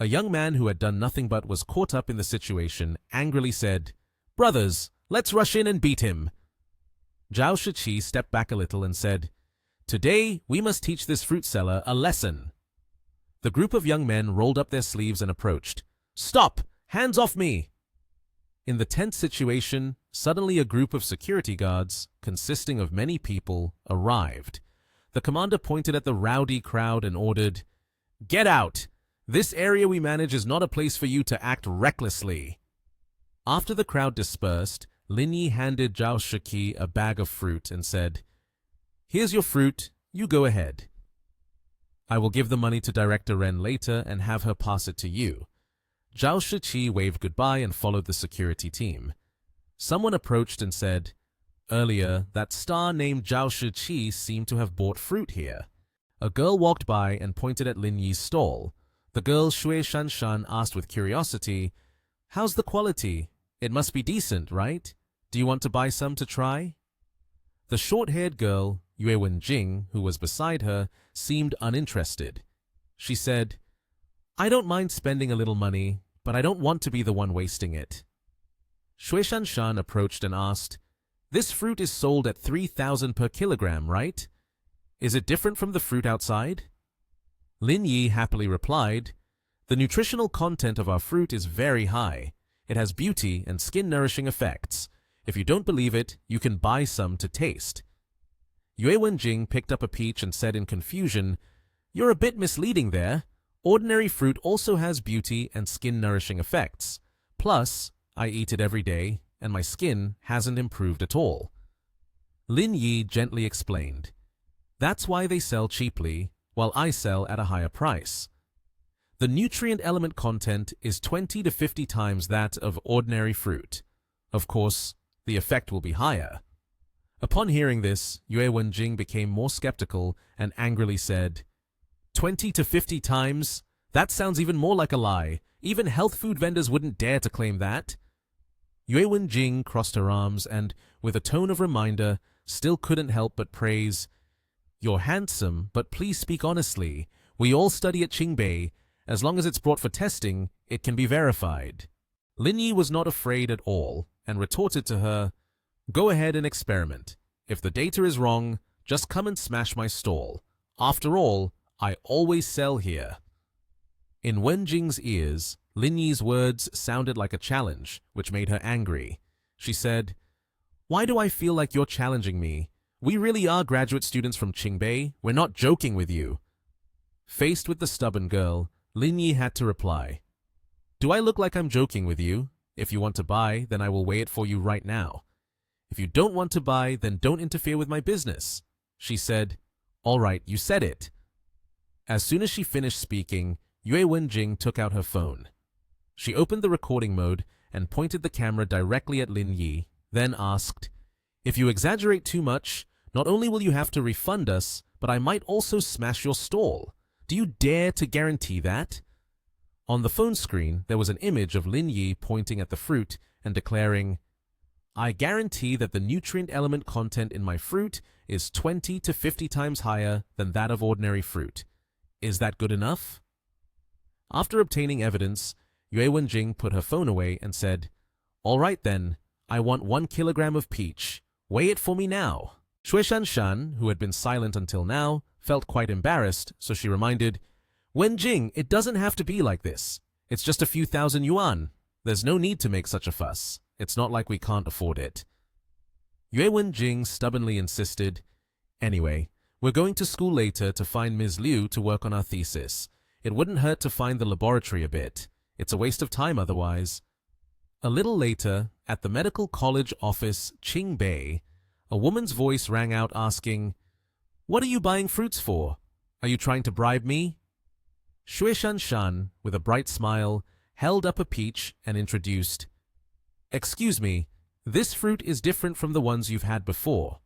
A young man who had done nothing but was caught up in the situation angrily said, "Brothers, let's rush in and beat him." Zhao Shiqi stepped back a little and said, "Today we must teach this fruit seller a lesson." The group of young men rolled up their sleeves and approached. "Stop! Hands off me!" In the tense situation, suddenly a group of security guards, consisting of many people, arrived. The commander pointed at the rowdy crowd and ordered, "Get out! This area we manage is not a place for you to act recklessly." After the crowd dispersed, Lin Yi handed Zhao Shiqi a bag of fruit and said, "Here's your fruit, you go ahead. I will give the money to Director Ren later and have her pass it to you." Zhao Shiqi waved goodbye and followed the security team. Someone approached and said, "Earlier, that star named Zhao Shiqi seemed to have bought fruit here." A girl walked by and pointed at Lin Yi's stall. The girl Shui Shanshan asked with curiosity, "How's the quality? It must be decent, right? Do you want to buy some to try?" The short-haired girl, Yue Wenjing, who was beside her, seemed uninterested. She said, "I don't mind spending a little money, but I don't want to be the one wasting it." Shui Shanshan approached and asked, "This fruit is sold at 3,000 per kilogram, right? Is it different from the fruit outside?" Lin Yi happily replied, "The nutritional content of our fruit is very high. It has beauty and skin-nourishing effects. If you don't believe it, you can buy some to taste." Yue Wenjing picked up a peach and said in confusion, "You're a bit misleading there. Ordinary fruit also has beauty and skin-nourishing effects. Plus, I eat it every day, and my skin hasn't improved at all." Lin Yi gently explained, "That's why they sell cheaply, while I sell at a higher price. The nutrient element content is 20 to 50 times that of ordinary fruit. Of course, the effect will be higher." Upon hearing this, Yue Wenjing became more skeptical and angrily said, 20 to 50 times? That sounds even more like a lie. Even health food vendors wouldn't dare to claim that. Yue Wenjing crossed her arms and, with a tone of reminder, still couldn't help but praise, "You're handsome, but please speak honestly. We all study at Qingbei. As long as it's brought for testing, it can be verified." Lin Yi was not afraid at all and retorted to her, "Go ahead and experiment. If the data is wrong, just come and smash my stall. After all, I always sell here." In Wenjing's ears, Lin Yi's words sounded like a challenge, which made her angry. She said, "Why do I feel like you're challenging me? We really are graduate students from Qingbei. We're not joking with you." Faced with the stubborn girl, Lin Yi had to reply, "Do I look like I'm joking with you? If you want to buy, then I will weigh it for you right now. If you don't want to buy, then don't interfere with my business." She said, "All right, you said it." As soon as she finished speaking, Yue Wenjing took out her phone. She opened the recording mode and pointed the camera directly at Lin Yi, then asked, "If you exaggerate too much, not only will you have to refund us, but I might also smash your stall. Do you dare to guarantee that?" On the phone screen, there was an image of Lin Yi pointing at the fruit and declaring, I guarantee that the nutrient element content in my fruit is 20 to 50 times higher than that of ordinary fruit. Is that good enough? After obtaining evidence, Yue Wenjing put her phone away and said, "All right then, I want 1 kilogram of peach. Weigh it for me now." Shui Shanshan, who had been silent until now, felt quite embarrassed, so she reminded, "Wenjing, it doesn't have to be like this. It's just a few thousand yuan. There's no need to make such a fuss. It's not like we can't afford it." Yue Wenjing stubbornly insisted, "Anyway, we're going to school later to find Ms. Liu to work on our thesis. It wouldn't hurt to find the laboratory a bit. It's a waste of time otherwise." A little later, at the medical college office Qingbei, a woman's voice rang out asking, "What are you buying fruits for? Are you trying to bribe me?" Shui Shanshan, with a bright smile, held up a peach and introduced, "Excuse me, this fruit is different from the ones you've had before."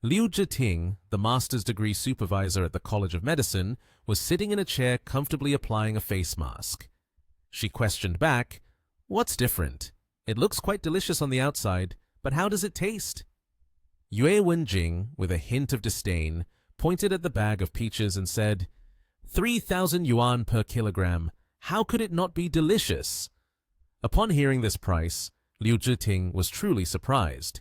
Liu Jiting, the master's degree supervisor at the College of Medicine, was sitting in a chair comfortably applying a face mask. She questioned back, "What's different? It looks quite delicious on the outside, but how does it taste?" Yue Wenjing, with a hint of disdain, pointed at the bag of peaches and said, 3,000 yuan per kilogram. How could it not be delicious?" Upon hearing this price, Liu Jiting was truly surprised.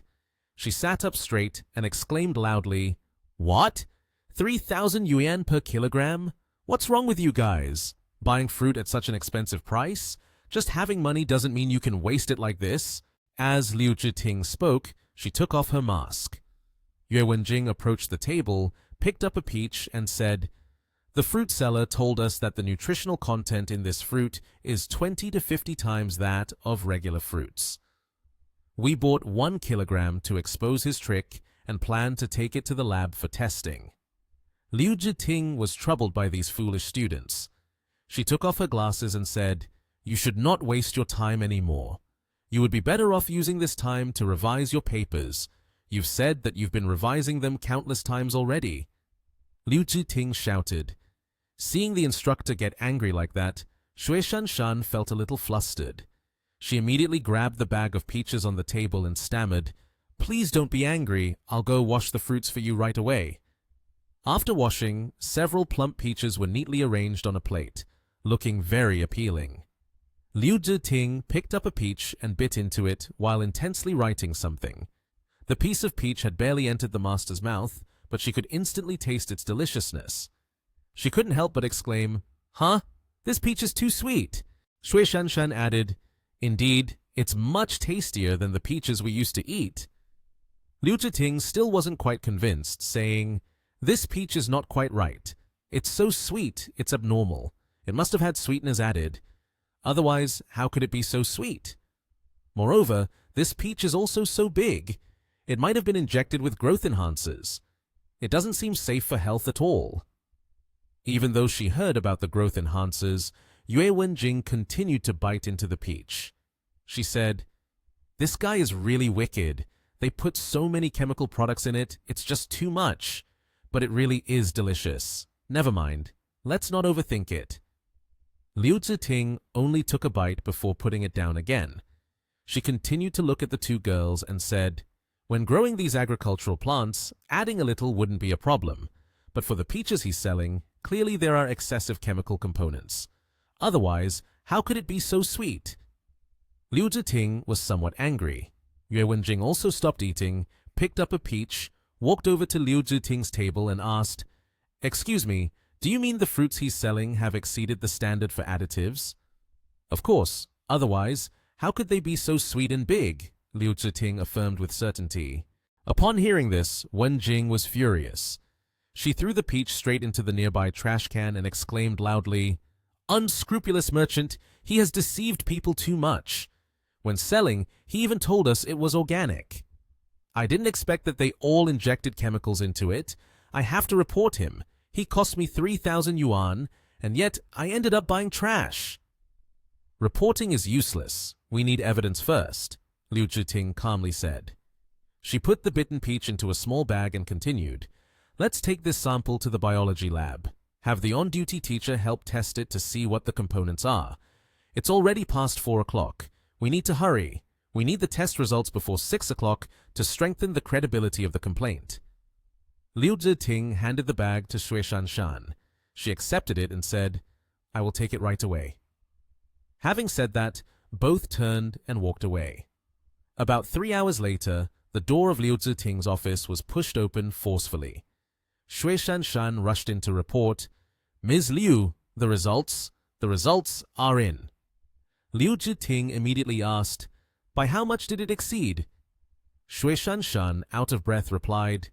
She sat up straight and exclaimed loudly, "What? 3,000 yuan per kilogram? What's wrong with you guys? Buying fruit at such an expensive price? Just having money doesn't mean you can waste it like this." As Liu Jiting spoke, she took off her mask. Yue Wenjing approached the table, picked up a peach, and said, "The fruit seller told us that the nutritional content in this fruit is 20 to 50 times that of regular fruits. We bought 1 kilogram to expose his trick and planned to take it to the lab for testing." Liu Jiting was troubled by these foolish students. She took off her glasses and said, "You should not waste your time anymore. You would be better off using this time to revise your papers. You've said that you've been revising them countless times already." Liu Jiting shouted. Seeing the instructor get angry like that, Shui Shanshan felt a little flustered. She immediately grabbed the bag of peaches on the table and stammered, "Please don't be angry. I'll go wash the fruits for you right away." After washing, several plump peaches were neatly arranged on a plate, looking very appealing. Liu Jiting picked up a peach and bit into it while intensely writing something. The piece of peach had barely entered the master's mouth, but she could instantly taste its deliciousness. She couldn't help but exclaim, "Huh? This peach is too sweet." Shui Shanshan added, "Indeed, it's much tastier than the peaches we used to eat." Liu Jiting still wasn't quite convinced, saying, "This peach is not quite right. It's so sweet, it's abnormal. It must have had sweeteners added. Otherwise, how could it be so sweet? Moreover, this peach is also so big. It might have been injected with growth enhancers. It doesn't seem safe for health at all." Even though she heard about the growth enhancers, Yue Wenjing continued to bite into the peach. She said, "This guy is really wicked. They put so many chemical products in it, it's just too much. But it really is delicious. Never mind. Let's not overthink it." Liu Ziting only took a bite before putting it down again. She continued to look at the two girls and said, "When growing these agricultural plants, adding a little wouldn't be a problem. But for the peaches he's selling, clearly there are excessive chemical components. Otherwise, how could it be so sweet?" Liu Ziting was somewhat angry. Yue Wenjing also stopped eating, picked up a peach, walked over to Liu Ziting's table and asked, "Excuse me, do you mean the fruits he's selling have exceeded the standard for additives?" "Of course. Otherwise, how could they be so sweet and big?" Liu Ziting affirmed with certainty. Upon hearing this, Wenjing was furious. She threw the peach straight into the nearby trash can and exclaimed loudly, "Unscrupulous merchant, he has deceived people too much. When selling, he even told us it was organic. I didn't expect that they all injected chemicals into it. I have to report him. He cost me 3,000 yuan, and yet I ended up buying trash." "Reporting is useless. We need evidence first," Liu Ziting calmly said. She put the bitten peach into a small bag and continued, "Let's take this sample to the biology lab. Have the on-duty teacher help test it to see what the components are. It's already past 4 o'clock. We need to hurry. We need the test results before 6 o'clock to strengthen the credibility of the complaint. Liu Ziting handed the bag to Shui Shanshan. She accepted it and said, "I will take it right away." Having said that, both turned and walked away. About 3 hours later, the door of Liu Ziting's office was pushed open forcefully. Shui Shanshan rushed in to report, "Ms. Liu, the results are in." Liu Ziting immediately asked, "By how much did it exceed?" Shui Shanshan, out of breath, replied,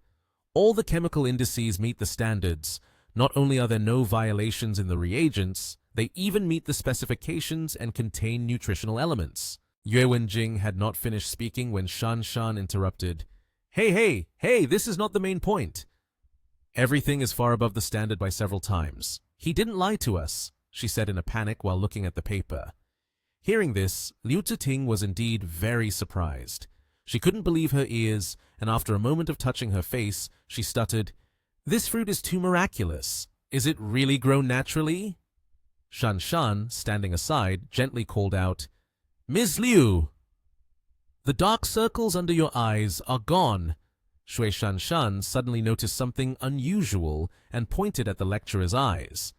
"All the chemical indices meet the standards. Not only are there no violations in the reagents, they even meet the specifications and contain nutritional elements." Yue Wenjing had not finished speaking when Shanshan interrupted. Hey, this is not the main point. Everything is far above the standard by several times. He didn't lie to us," she said in a panic while looking at the paper. Hearing this, Liu Ziting was indeed very surprised. She couldn't believe her ears, and after a moment of touching her face, she stuttered, "This fruit is too miraculous. Is it really grown naturally?" Shanshan, standing aside, gently called out, "Ms. Liu! The dark circles under your eyes are gone." Shui Shanshan suddenly noticed something unusual and pointed at the lecturer's eyes.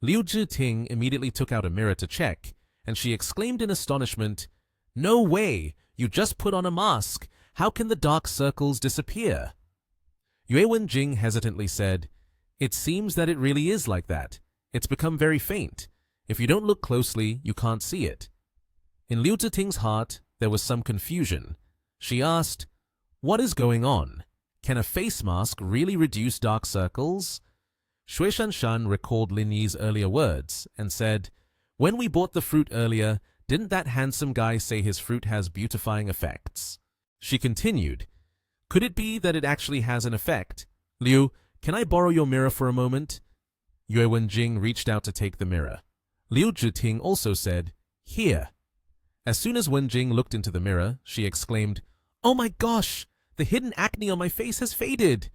Liu Ziting immediately took out a mirror to check, and she exclaimed in astonishment, "No way! You just put on a mask. How can the dark circles disappear?" Yue Wenjing hesitantly said, "It seems that it really is like that. It's become very faint. If you don't look closely, you can't see it." In Liu Ziting's heart, there was some confusion. She asked, "What is going on? Can a face mask really reduce dark circles?" Shui Shanshan recalled Lin Yi's earlier words and said, "When we bought the fruit earlier, didn't that handsome guy say his fruit has beautifying effects?" She continued, "Could it be that it actually has an effect? Liu, can I borrow your mirror for a moment?" Yue Wenjing reached out to take the mirror. Liu Ziting also said, "Here." As soon as Wenjing looked into the mirror, she exclaimed, "Oh my gosh! The hidden acne on my face has faded!"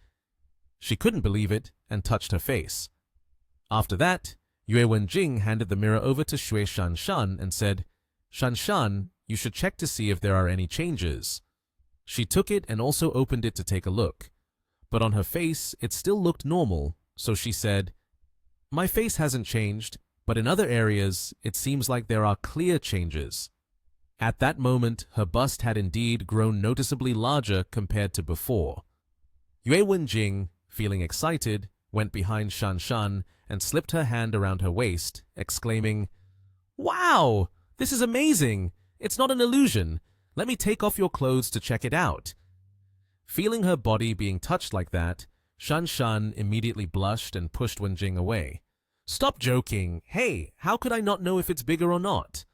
She couldn't believe it and touched her face. After that, Yue Wenjing handed the mirror over to Shui Shanshan and said, "Shanshan, you should check to see if there are any changes." She took it and also opened it to take a look. But on her face, it still looked normal, so she said, "My face hasn't changed, but in other areas, it seems like there are clear changes." At that moment, her bust had indeed grown noticeably larger compared to before. Yue Wenjing, feeling excited, went behind Shanshan and slipped her hand around her waist, exclaiming, "Wow! This is amazing! It's not an illusion. Let me take off your clothes to check it out." Feeling her body being touched like that, Shanshan immediately blushed and pushed Wenjing away. "Stop joking! Hey, how could I not know if it's bigger or not?"